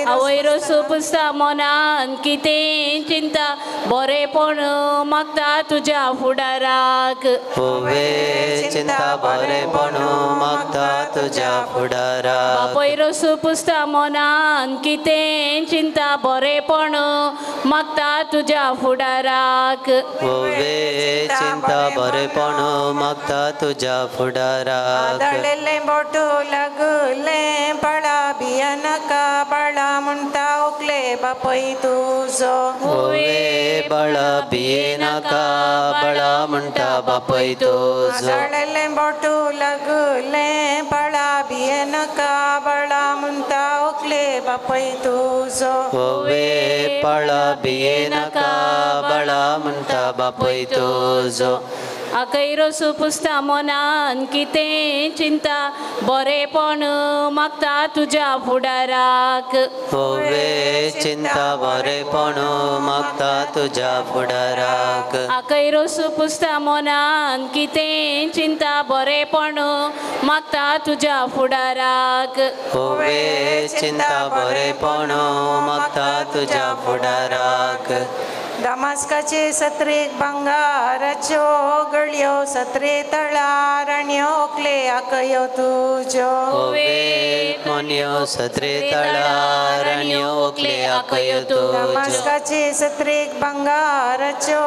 आवय रोसो पुसता मनान कितें चिंता बरेपण मागता तुज्या फुडाराक होवे चिंता बरेपण मागता तुज्या फुडाराक बापय रोसो पुसता मनान कितें चिंता बरेपण मागता तुज्या फुडाराक होवे चिंता बरेपण मागता तुज्या फुडाराक आदळलें बोटू लागले बळा बियानाका बळा म्हणटा ओकले बापय तुजो होवे बळा बिये नाका बळा म्हणटा बापय तुजो आदळलें बोटू लागले बळा बियानाका बळा म्हणटा ओकले बापय तुजो होवे बळा बिये नाका बळा म्हणटा बापय तुजो आकय रोसो पुसता मनान कितें चिंता बरेपण मागता तुज्या फुडाराक होवे चिंता बरेपण मागता तुज्या फुडाराक आकय रोसो पुसता मनान कितें चिंता बरेपण मागता तुज्या फुडाराक होवे चिंता बरेपण मागता तुज्या फुडाराक दामास्काचे सत्रेक भांगाराच्यो गळयो सत्रे तळार आनी ओकले आकयो तुज्यो होवे मोन्यो सत्रे तळार आनी ओकले आकयो तुज्यो दामास्काचे सत्रेक भांगाराच्यो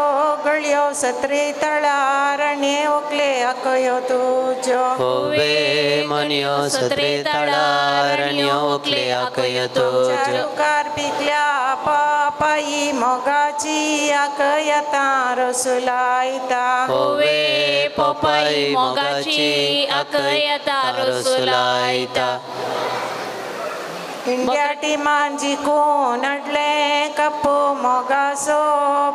गळयो सत्रे तळार आनी ओकले आकयो तुज्यो होवे मोन्यो सत्रे तळार आनी ओकले आकयो तुज्यो चारुकार पिकल्या पापाई मोगाची आकयता रसुलायता होवे पोपाई मोगाची आकयता रसुलायता इंडिया टिमान जिखून हाडले कप्पू मोगासो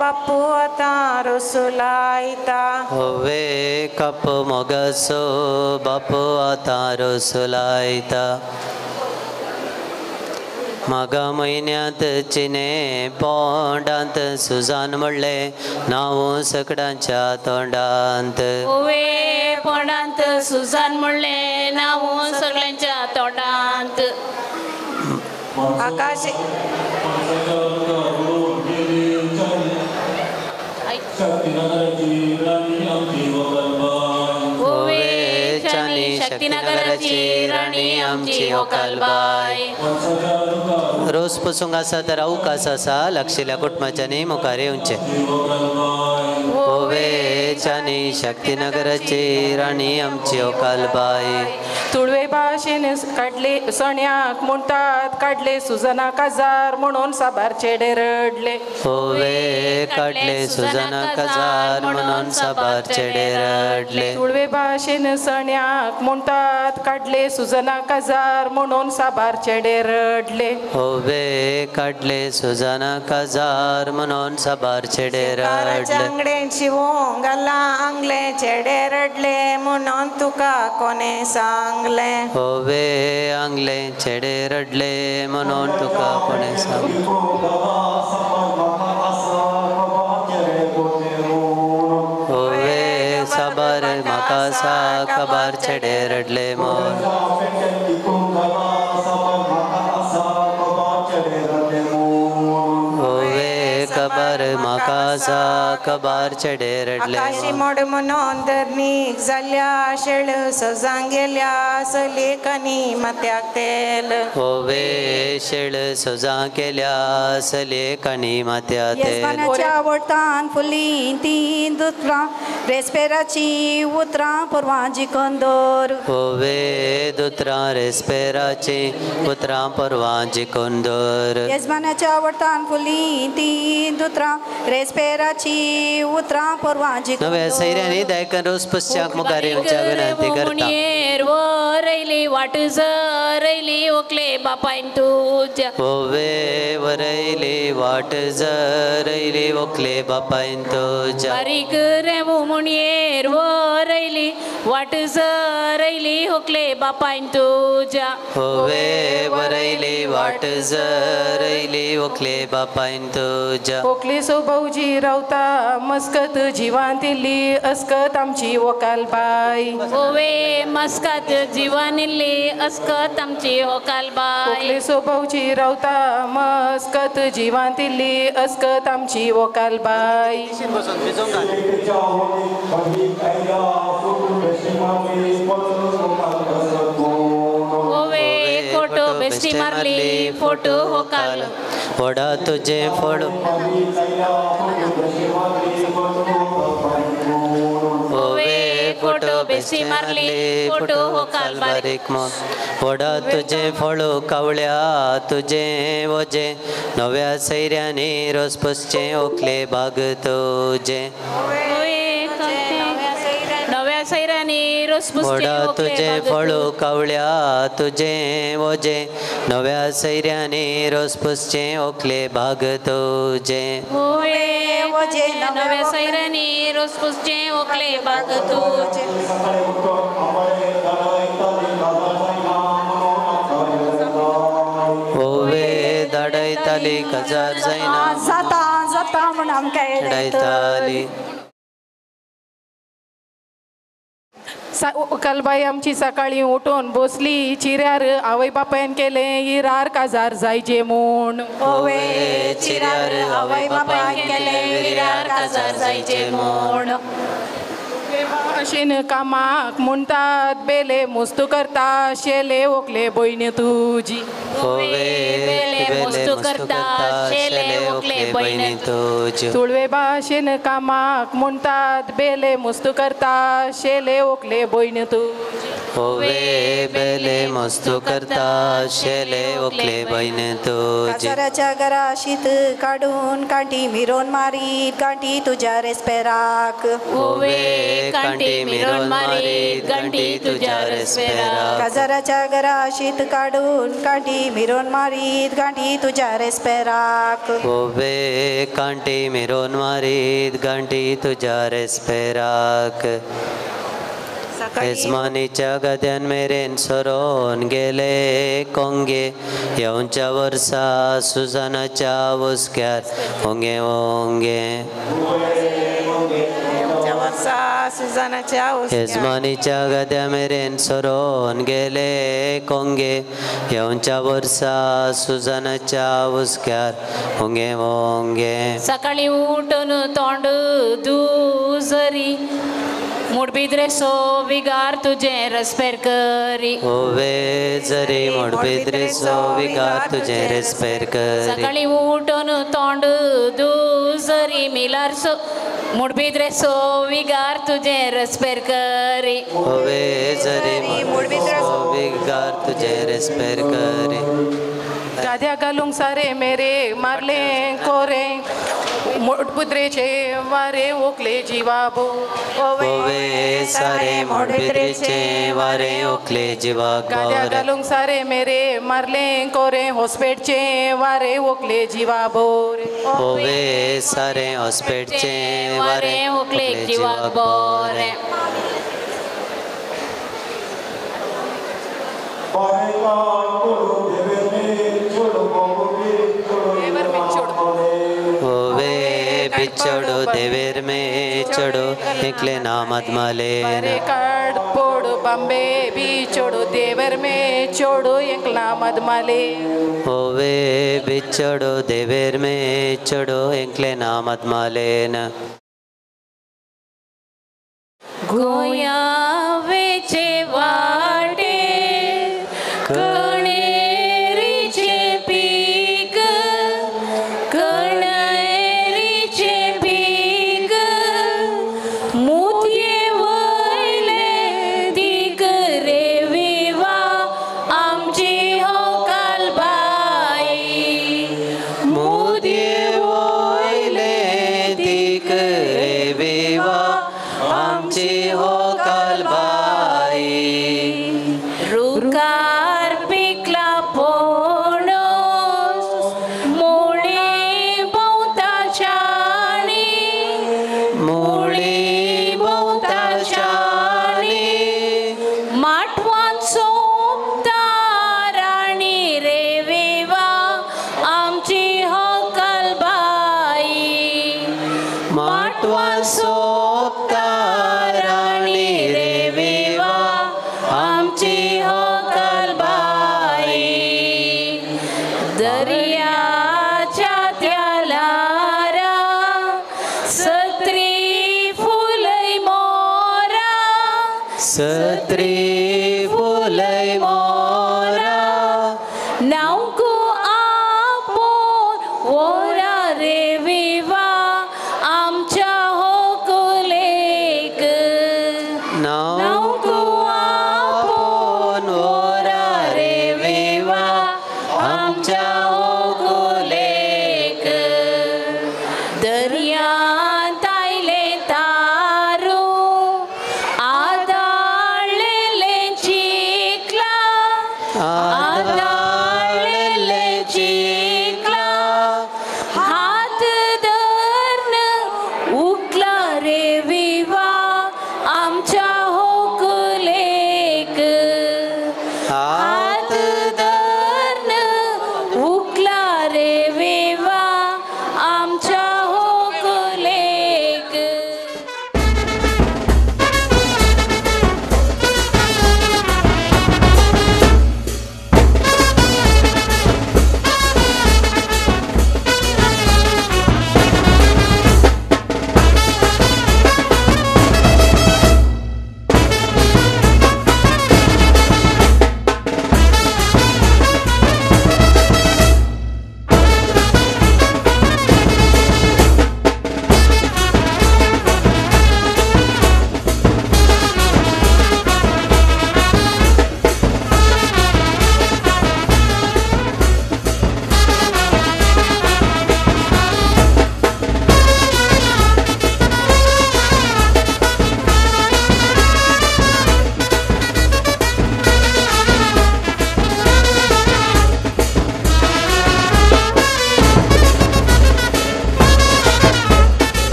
बापू आतां रसुलायता होवे कप मोगासो बापू आतां रसुलायता मागा म्हयन्यांत चिने पोंडांत सुजान म्हणलें नांव सकडांच्या तोंडांत होवे पोंडांत सुजान म्हणलें नांव सगळ्यांच्या तोंडांत आकाश होवे चानी शक्तीनगराची राणी आमची होकालबाई रोज पसूंक आसा तर अवकाश आसा लक्षिल्या कुटुंबाच्यानी मुखार येवचें होवे चानी शक्तीनगराची राणी आमची होकालबाई तुळवे भाशेन काडले सण्याक म्हणटात काडले सुजना काजार म्हणून साबार चेडे रडले होवे काडले सुजना काजार म्हणून साबार चेडे रडले तुळवे भाशेन सण्याक म्हणटात काडले सुजना काजार म्हणून साबार चेडे रडले होवे काडले सुजना काजार म्हणून साबार चेडे रडले आंगडे शिवूंक घाला आंगले चेडे रडले म्हणून तुका कोणे सांगले होवे आंगले चेडे रडले म्हणून तुका कोणे सांग होवे साबार म्हाका सा कबार चेडे रडले म्हूण कबर म्हाका कबार चेडे रडले आकाशी मोड म्हणून धरणीक जाल्ल्या शेळ सजांक गेल्या सलेकनी माथ्याक तेल होवे शेळ सजां केल्या सलेकनी माथ्या तेल येजमानाच्या आवडतान फुली तीन दुत्रां रेस्पेराची उतरां परवां जिखून दवर होवे दुत्रां रेस्पेराची उतरां परवां जिखून दवर येजमानाच्या आवडतान फुली तीन दुत्रां रेस्पेराची उतरां परवां जिखून नव्या सैऱ्यांनी दायकन रोज पश्चाक मुखार येवच्या विनंती करता वरयली वाट जरयली ओकले बापायन तुझ्या होवे वरयली वाट जरयली ओकले बापायन तुझ्या बारीक रेमू म्हणयेर वरयली वाट जरयली ओकले बापायन तुझ्या होवे वरयली वाट जरयली ओकले बापायन तुझ्या ओकले सोबौजी रावता मस्कत जिवान इल्ली अस्कत आमची वकाल बाई होवे मस्कत जिवान इल्ली अस्कत आमची वकाल बाई ओकले सोबौजी रावता मस्कत जिवान इल्ली अस्कत आमची वकाल बाई होवे फोटो बेश्टी मारली फोटो वकाल फोडा तुझे फोडो होवे फोटो बेश्टी मारली फोटो वकाल बारीक मोन फोडा तुझे फोडो कावळ्या तुझे वजे नव्या सैऱ्यांनी रोज पसचे ओकले बाग तुझे नव्या सैऱ्यांनी रोज फोडा तुझे फोडो कावळ्या तुझे वजे नव्या सैऱ्यांनी रोज पसचे ओकले बाग तुझे होवे वजे नव्या सैऱ्यांनी रोज पसचे ओकले बाग तुझे होवे धाडयताली काजार जायना जाता जाता म्हण आमकां धाडयताली वकालबाई आमची सकाळी उठून बसली चिऱ्यार आवय बापायन केले हिरार काजार जायचे म्हूण होवे चिऱ्यार आवय बापायन केले हिरार काजार जायचे म्हूण भाशेन कामाक म्हणटात बेले मस्तू करता शेले ओकले भयणी तुजी होवे मस्तू करता शेले ओकले भयणी तुजी तुळवे भाशेन कामाक म्हणटात बेले मस्तू करता शेले ओकले भयणी तुजी होवे बेले मस्तू करता शेले ओकले भयणी तुजी काजाराच्या घरा शीत काडून कांटी मिरोन मारीत कांटी तुझ्या रेस्पेराक होवे कांटी मिरोन मारीत कांटी तुझ्या रेस्पेराक काजाराच्या घरा शीत काडून कांटी मिरोन मारीत कांटी तुझ्या रेस्पेराक होवे कांटी मिरोन मारीत गांठी तुझ्या रेस्पेराक येजमानीच्या गद्यान मेरेन सरोन गेले कोंगे येवच्या वर्सा सुजानाच्या वस्क्यार होंगे होंगे येजमानीच्या गद्या मेरेन सरोन गेले कोंगे येवच्या वर्सा सुजानाच्या वस्क्यार होंगे होंगे सकाळी उठून तोंड दुजरी मुडबिद्रेसो विगार तुझे रस्पेर करी होवे जरी मुडबिद्रेसो विगार तुझे रेस्पेर करी सकाळी उठून तोंड दुजरी मिलारसो मुडबिद्रेसो विगार तुझे रस्पेर करी होवे जरी मुडबिद्रेसो विगार तुझे रेस्पेर करी गाद्या घालूंक सारे मेरे मारले कोरे मुडबुद्रेचे वारे ओकले जिवाबो होवे सारे मुडबिद्रेचे वारे ओकले जिवाक गाद्या घालूंक सारे मेरे मारले कोरे हॉस्पेटचे वारे ओकले जिवाबोर होवे सारे हॉस्पेटचे वारे ओकले जिवाक बोरे होवे बिछड़ो देवेर में चढ़ो निकले नामद मलेन काड पोड़ बम्बे भी छोड़ो देवर में छोड़ो एकला मद मले होवे बिछड़ो देवेर में चढ़ो निकले नामद मलेन गोया वेचे वाटे कणेरीचे पीक कणेरीचे पीक मुतये वयले दीक रे विवा आमची हो कालबाई मुतये वयले दीक रे विवा आमची हो कालबाई रुकार पिकला पोणोस मुळी भोवताच्यानी मुळी भोवताच्यानी माटवान सोंपता राणी रे विवा आमची हो कालबाई माटवान सोंपता राणी रे विवा आमची हो कालबाई दर्याच्या त्यालारा सत्री फुलय मोरा सत्री फुलय मोरा नावको आपोन वोरा रे विवा आमच्या हो कुलेक नावको आपोन वोरा रे विवा आमच्या हो कुलेक दर्यांत आयले तारू आदाळलेले चिखला आदाळलेले चिखला हात धरण उकला रे विवा आमच्या हो कुलेक हात धरण उकला रे विवा आमच्या हो कुलेक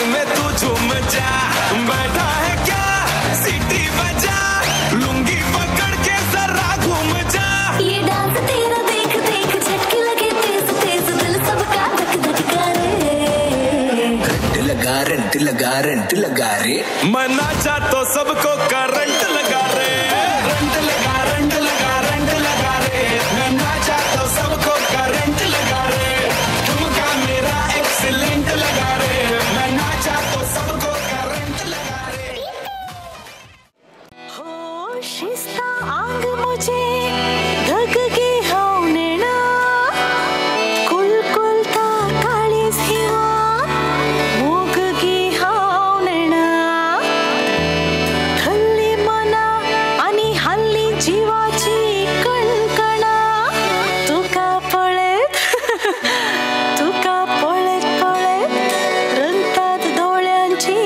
में तू झूम जा, बैठा है क्या सीटी बजा, लुंगी पकड़ के जरा घूम जा। ये डांस तेरा देख देख झटके लगे तेज तेज, दिल सबका धक धक करे। रंट लगा रे, मैं नाचा तो सबको करंट लगा रे। रंट लगा रे, मैं नाचा तो सबको करंट लगा रे। तुमका मेरा एक्सीलेंट लगा रे, मैं नाचा तो सबको करंट लगा रे। होश इसका आंग मुझे धग के हावनेना, कुलकुलता काळीज हिवा मोग की हावनेना, हल्ली मना आणि हल्ली जीवाची कणकणा, तुका पळत तुका पळत पळत रंगतात डोळ्यांची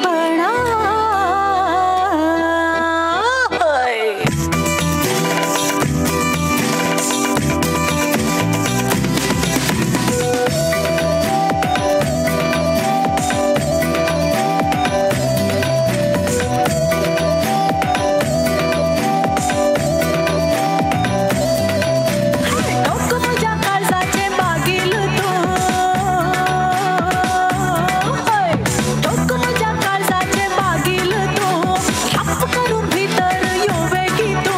बणा। डोकं माझ्या काळजाचे बागील तू, डोकं माझ्या काळजाचे बागील तू, हप्प करून भीतर येवे की तू,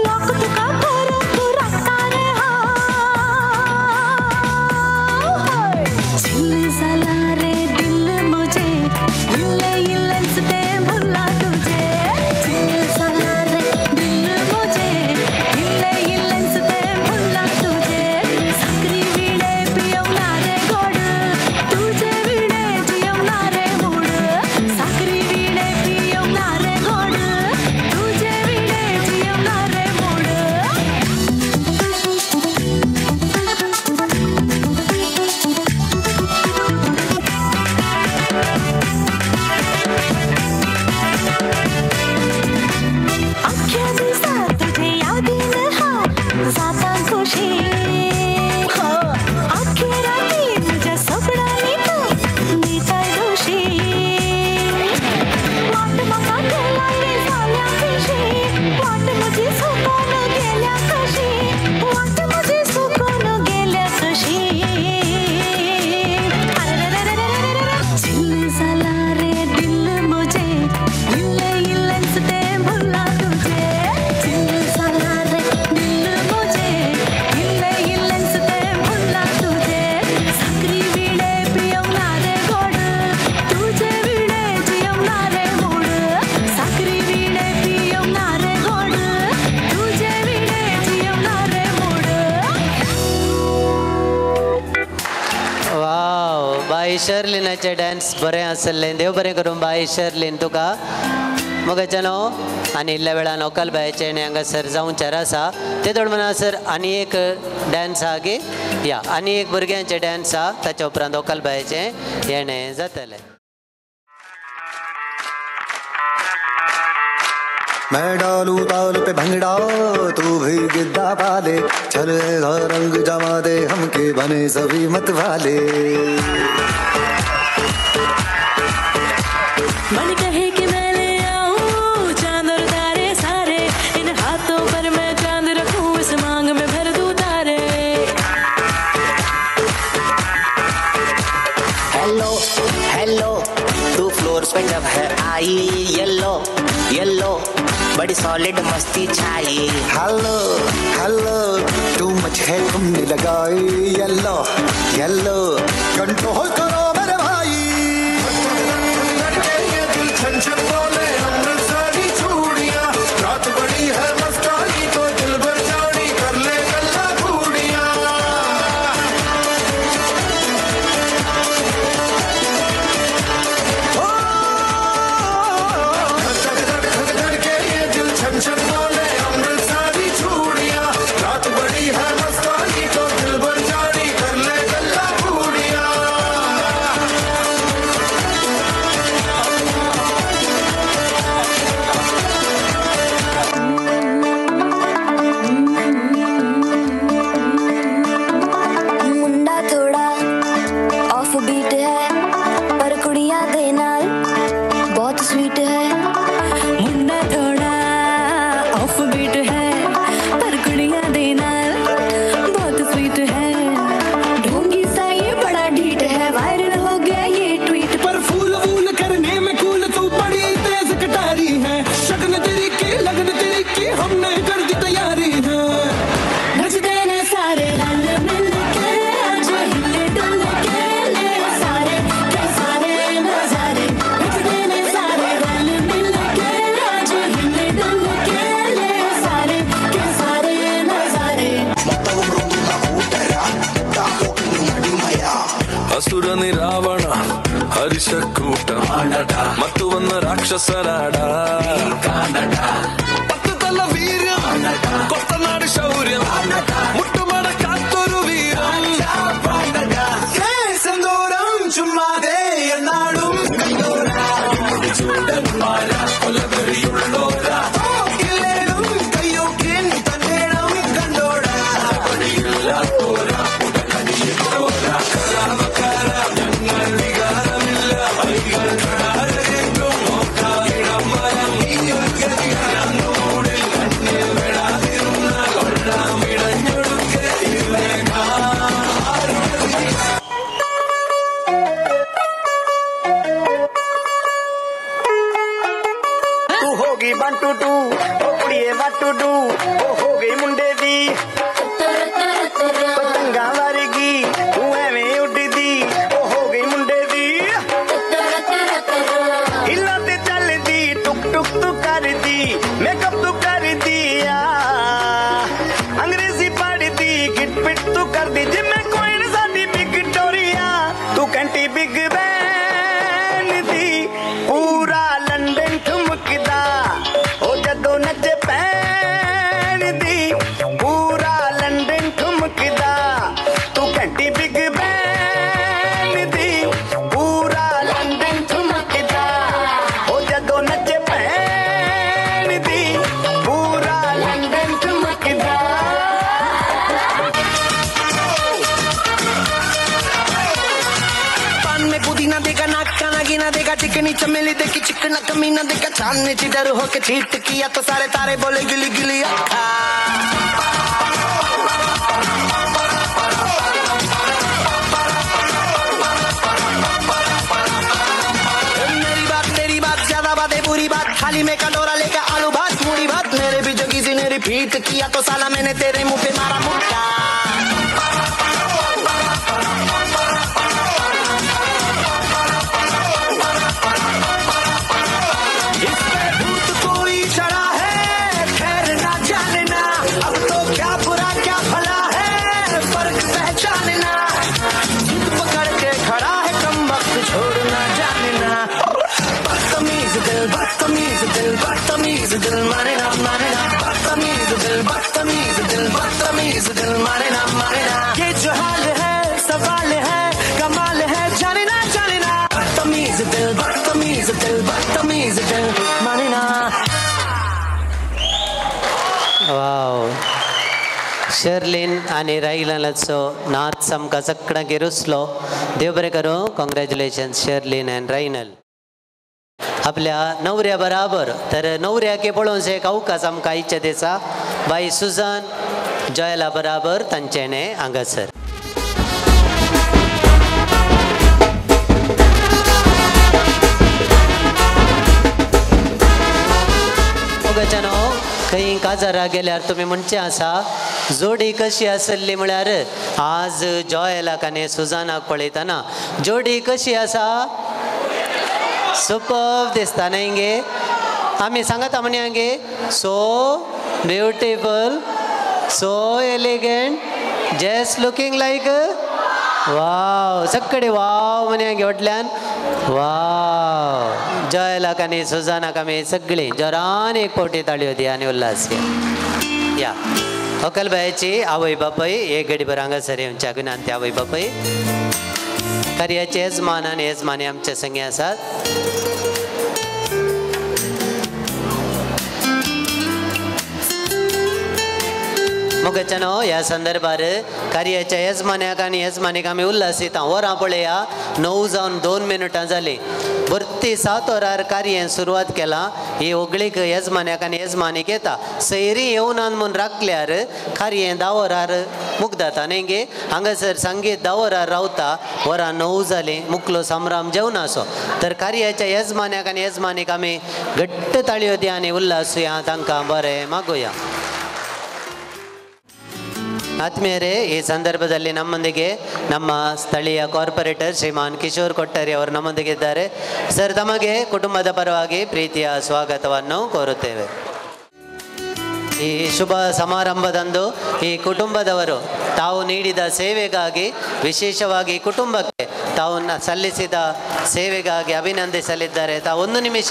लोक तुका करून तू राखता रे हाय। झिल झाला रे दिल मुझे, इल्ले इल्लेच ते भुला तुझे, झिल झाला रे दिल मुझे, इल्ले इल्लेच ते भुला तुझे, साखरी विणे पियवणारे गोड, तुझे विणे जियवणारे मूड, साखरी विणे पियवणारे गोड, तुझे विणे जियवणारे मूड। अख्ख्या दिवसात तुझे यादीन हा जाता खुशी, हो अख्खी राती तुझ्या स्वप्नांनी तू नीताय दोषी, वाट म्हाका केला रे झाल्या कशी, वाट म्हजी सुकून गेल्या कशी, वाट म्हजी सुकून गेल्या कशी। झिल झाला रे दिल मुझे, इल्ले इल्लेच ते भुला तुझे, झिल झाला रे दिल मुझे, इल्ले इल्लेच ते भुला तुझे, साखरी विणे पियवणारे गोड, तुझे विणे जियवणारे मूड, साखरी विणे पियवणारे गोड, तुझे विणे जियवणारे मूड। वाव, बाई शर्लिनाचे डान्स बरें आसले, देव बरें करूं बाई शर्लिन तुका। मगच्यानो आनी इल्ल्या वेळान अकल बायचे आनी हांगासर जावंचार आसा, ते तोड म्हणसर आनी एक डान्स आहा की या आनी एक भुरग्यांचे डान्स आहा, ताच्या उपरांत अकल बायचे येणें जातलें। मैं डालू ताल पे भंगड़ा तू भी गिद्दा पाले, चलेगा रंग जमा दे हमके बने सभी मत वाले। मन कहे कि मैं ले आऊं चांद और तारे सारे, इन हाथों पर मैं चांद रखूं, इस मांग में भर दूं तारे। हेलो हेलो, तू फ्लोर पे जब है आई, येलो येलो बड़ी सॉलिड मस्ती छाई। हेलो हेलो, तू मच है तुमने लगाई, येलो येलो कंट्रोल करो मेरे भाई। छन छन बोले अमृतसरी चूड़ियां, रात बड़ी है मस्तानी तो दिल भर जानी, कर ले गल्ला घूड़ियां। छन छन बोले अमृतसरी चूड़ियां, रात बड़ी है मस्तानी तो दिल भर जानी, कर ले गल्ला घूड़ियां। ಅರಿಶಕ್ಕೂಟ ಮತ್ತು ಒಂದು ರಾಕ್ಷಸರಾಡ ಪತ್ತದಲ್ಲ ವೀರ್ಯ ಕೊತ್ತನಾಡು ಶೌರ್ಯ ಮುಟ್ಟು ಮಾಡ ಕಾತ್ತೋರು ವೀರ செந்தோரம் சும்மாதே என்னாடும் கண்டோரா சூடன்மாரா கொலவெறியுள்ளோரா இல்லேனும் கையோக்கின் தன்னேடம் கண்டோடா படியில்லா போரா உடனடியோரா கராமக்கார ഞങ്ങൾ വികാരമില്ല വൈകൾ കടാരെങ്കും നോക്കായിടമരം നീയൊരുകതികളൂടിൽ കണ്ണിൽ വിടാതിരുന്ന കൊള്ളാമിടഞ്ഞൊടുക്കെ ഇല്ലേകാ वन टू टू ओ कुड़िए वन टू टू ओ हो गई मुंडे दी पतंगा वर्गी तू एवें उड्डी दी ओ हो गई मुंडे दी हिला ते चल दी टुक टुक तू कर दी मेकअप तू कर दिया अंग्रेजी पढ़ दी गिट पिट तू कर दी जिम्मे कोई न साडी विक्टोरिया तू कंटी बिग बैन दी पूरा लंदन ठुमकदा जदों नच पैन दी पूरा लंदन ठुमकदा तू घंटी बिग बैन दी पूरा लंदन ठुमकदा ओ जदों नच पैन दी पूरा लंदन ठुमकदा पान में पुदीना देगा नाका नागिना देगा चिकनी चमेली देखी चिकना कमीना देखा चांदनी चिडर होके चीट किया तो सारे तारे बोले गिली गिली अखा मेरी बात ज्यादा बात है बुरी बात थाली में कटोरा लेकर आलू भात पूरी बात मेरे भी जो किसी ने रिपीट किया तो साला मैंने तेरे मुंह पे मारा मुक्का बदतमीज दिल मारे ना बदतमीज दिल मारे ना ये जो हाल है सवाल है कमाल है जाने ना बदतमीज दिल मारे ना वाव शर्लिन आणि राहिलाचो नाच सामका चकडा गेरुसलो देव बरें करूं कॉंग्रॅच्युलेशन्स शर्लिन अँड रायनल आपल्या नवऱ्या बराबर तर नवऱ्याके पळोवंक एक अवकाश आमकां आयच्या दिसा बाई सुजान जॉयला बराबर तांचेने हांगासर मोगाच्यानो खंय काजारा गेल्यार तुमी म्हणचे आसा जोडी कशी आसली म्हळ्यार आज जॉयलाक आनी सुजानाक पळयतना जोडी कशी आसा सुपर्ब दिसता न्ही हिंगे आमी सांगता म्हणे हांगे so beautiful so elegant just looking like wow सगळे वाव म्हणे हांगे फाटल्यान वाव जॉयलाक आनी सुजानाक आमी सगळीं जोरान एक फावटी ताळयो दिया आनी उल्हास या अकलबायेची आवय बापय एक घडीभर हांगासर येवच्या विनंती आवय बापय कार्याचे येजमान आनी येजमानी आमचे संगी आसात मोगाच्यानो ह्या संदर्भार कार्याच्या येजमान्याक आनी येजमानीक आमी उल्हासीत वरां पळया 9:02 जाली भरती 7 वरार कार्य सुरवात केला ही ओगळीक येजमान्याक आनी येजमानीक येता सैरी येवनान म्हूण राखल्यार कार्य 10 वरार मुख जाता न्ही गे हांगासर संगीत 10 वरार रावता वरां 9 जाली मुखलो संभ्रम जेवणाचो तर कार्याच्या येजमान्याक आनी येजमानीक आमी घट्ट ताळयो दिया आनी उल्हासूया तांकां बरें मागुया ಆತ್ಮೀಯರೇ ಈ ಸಂದರ್ಭದಲ್ಲಿ ನಮ್ಮೊಂದಿಗೆ ನಮ್ಮ ಸ್ಥಳೀಯ ಕಾರ್ಪೊರೇಟರ್ ಶ್ರೀಮಾನ್ ಕಿಶೋರ್ ಕೊಟ್ಟಾರಿ ಅವರು ನಮ್ಮೊಂದಿಗೆ ಇದ್ದಾರೆ ಸರ್ ತಮಗೆ ಕುಟುಂಬದ ಪರವಾಗಿ ಪ್ರೀತಿಯ ಸ್ವಾಗತವನ್ನು ಕೋರುತ್ತೇವೆ ಈ ಶುಭ ಸಮಾರಂಭದಂದು ಈ ಕುಟುಂಬದವರು ತಾವು ನೀಡಿದ ಸೇವೆಗಾಗಿ ವಿಶೇಷವಾಗಿ ಕುಟುಂಬಕ್ಕೆ ತಾವು ಸಲ್ಲಿಸಿದ ಸೇವೆಗಾಗಿ ಅಭಿನಂದಿಸಲಿದ್ದಾರೆ. ಒಂದು ನಿಮಿಷ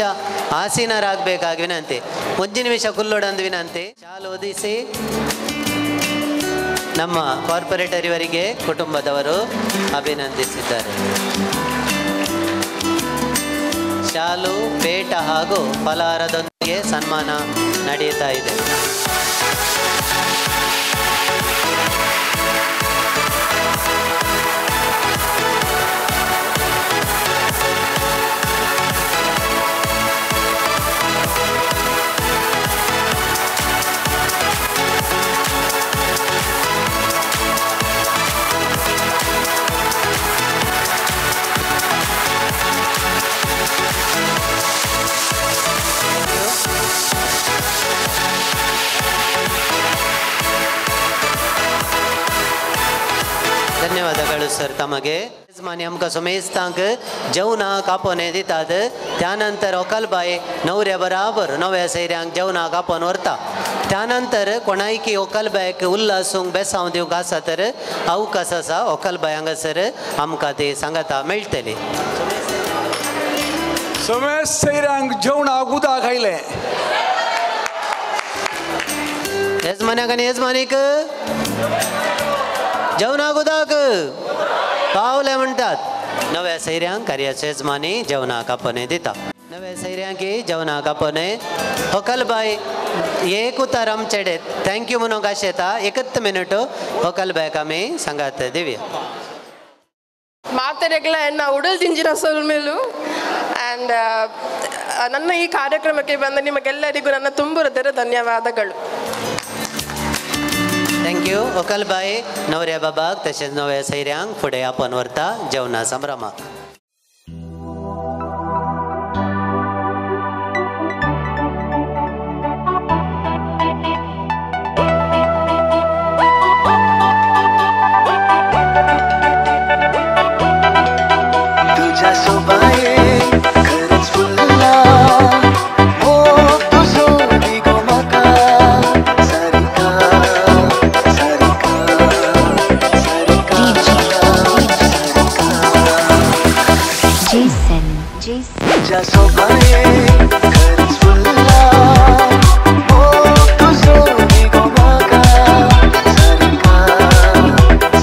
ಆಸೀನರಾಗಬೇಕಾಗಿ ವಿನಂತಿ. 1 ನಿಮಿಷ ಕುಲ್ಲೊಡೊಂದು ವಿನಂತಿ. ಶಾಲು ಓದಿಸಿ. ನಮ್ಮ ಕಾರ್ಪೊರೇಟರ್ ಇವರಿಗೆ ಕುಟುಂಬದವರು ಅಭಿನಂದಿಸಿದ್ದಾರೆ. ಶಾಲು, ಪೇಟ ಹಾಗೂ ಫಲಹಾರದೊಂದಿಗೆ ಸನ್ಮಾನ ನಡೆಯುತ್ತಾ ಇದೆ. ಧನ್ಯವಾದಗಳು ಸರ್ ತಮಗೆ. यजमानी आमकां सोमेस्तांक जेवणाक कापोने दितात. त्यानंतर ओकलबाई नवऱ्या बराबर नव्या सैऱ्यांक जेवणाक कापोन व्हरता. त्यानंतर कोणायकी ओकलबायक उल्हासूंक बेसांव दिवंक आसा तर अवकाश आसा. ओकलबाय हांगासर आमकां ती सांगता मेळटली. सोमेश सैऱ्यांक जेवणाक उदक आयलें. यजमान्याक आनी यजमानीक जेवणाक उदक पावले म्हणटात. नव्या सैऱ्यांक कार्याचे यजमानी जेवणाक कापोने दिता. नव्या सैऱ्यांक जेवणाक कापोने होकलबाई एक उतार आमचेडे थँक्यू म्हणून आशेता. 1 मिनिट होकलबायक आमी सांगात दिव्या. ಮಾತೆರೆಗ್ಲ ಎನ್ನ ಉಡಲ್ ತಿಂಜಿನ ಸೊಲ್ಮೇಲು ಆ್ಯಂಡ್ ನನ್ನ ಈ ಕಾರ್ಯಕ್ರಮಕ್ಕೆ ಬಂದ ನಿಮಗೆಲ್ಲರಿಗೂ ನನ್ನ ತುಂಬ ಹೃದಯದ ಧನ್ಯವಾದಗಳು. थँक्यू. ओकलबाई नवऱ्या बाबाक तशेंच नव्या सैऱ्यांक फुडें आपोवन व्हरता जेवणा संभ्रमाक. तुझ्या सोबाये खरंच फुलला हो तू सोडी गो म्हाका सारिका सारिका सारिका सारिका जेसन तुझ्या सोबाये खरंच फुलला हो तू सोडी गो म्हाका सारिका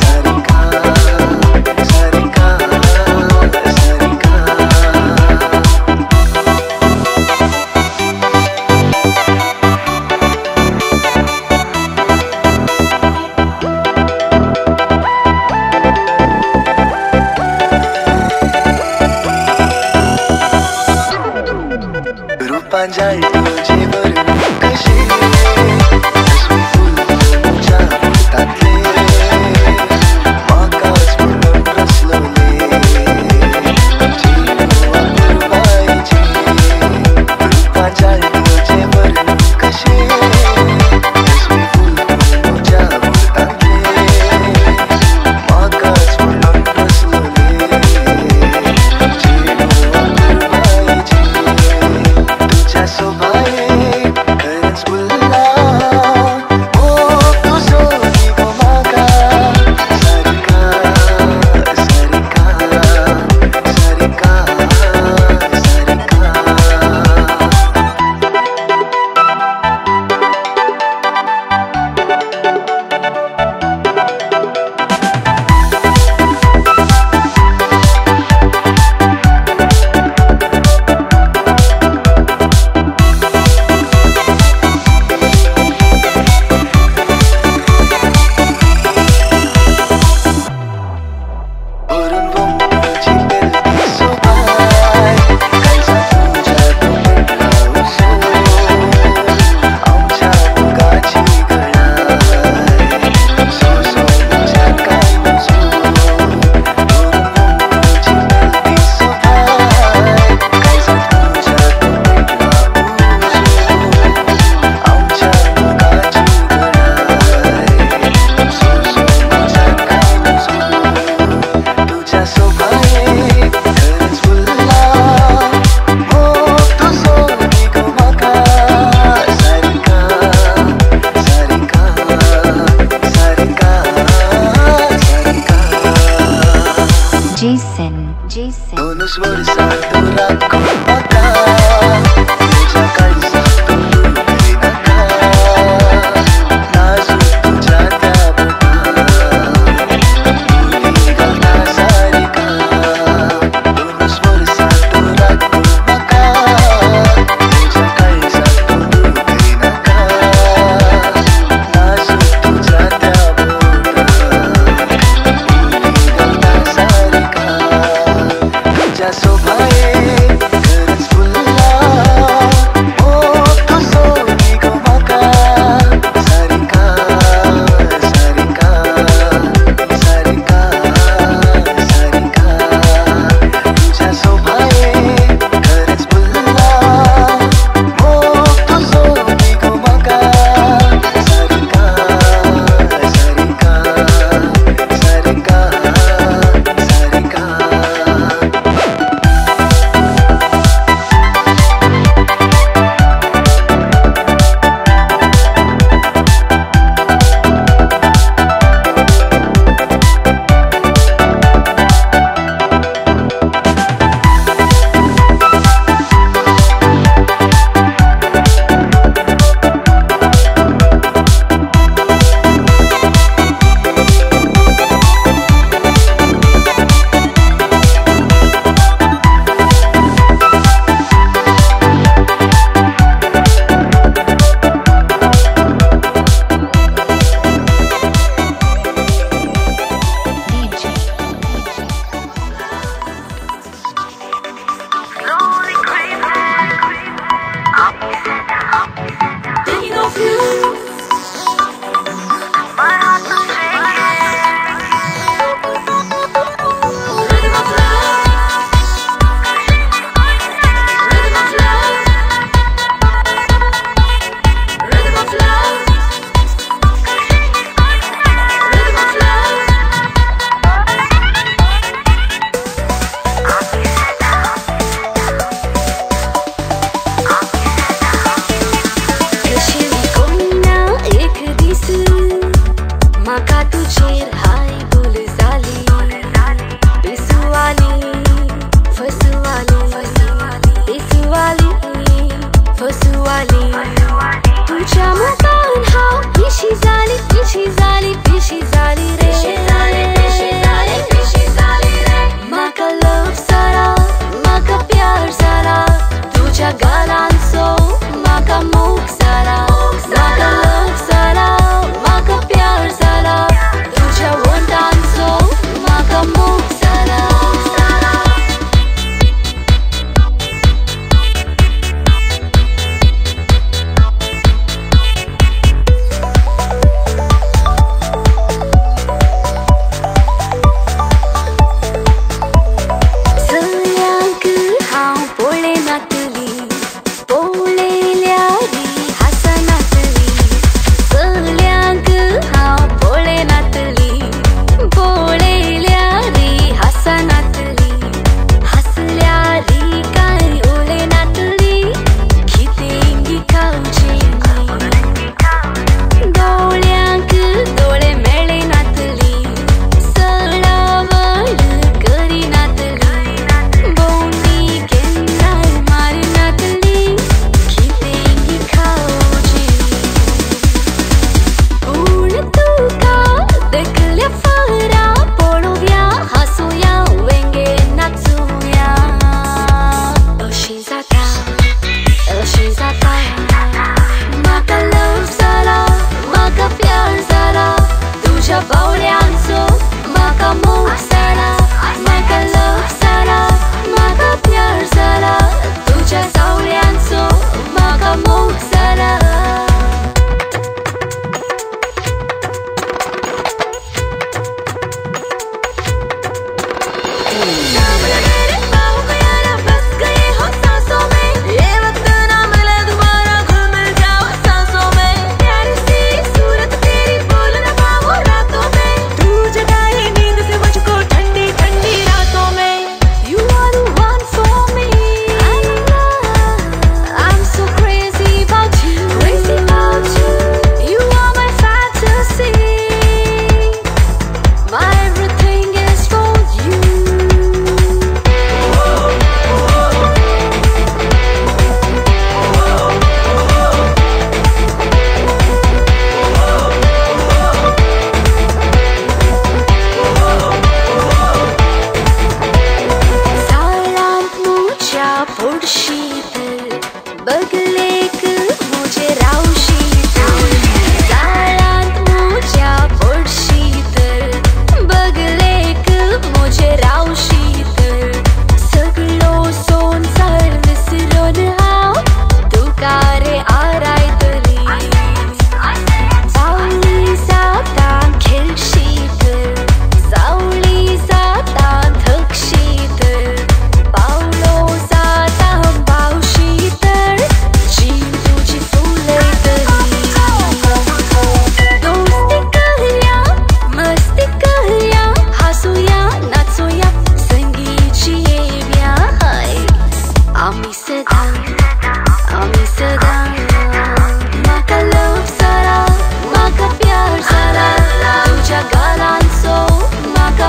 सारिका सारिका रूपांजळ तुझे वरून कशी फुल तुझ्या हातातले माकाच म्हणून रसलोले जीवाची रूपांजळ तुझे वरून कशी फुल तुझ्या हातातले माकाच म्हणून रसलोले तुझ्या सोबाये खरंच फुलला हो तू सोडी गो म्हाका सारिका सारिका सारिका सारिका दोन स्वर सातो राखो नका तुझ्या काळजात लुटू नका नाजूक तुझ्या त्या बोटा घालण्यासारखा दोन स्वर सातो राखो नका तुझ्या काळजात लुटू नका नाजूक तुझ्या त्या बोटा तुझ्या शोभाये खरंच फुलला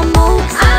Momo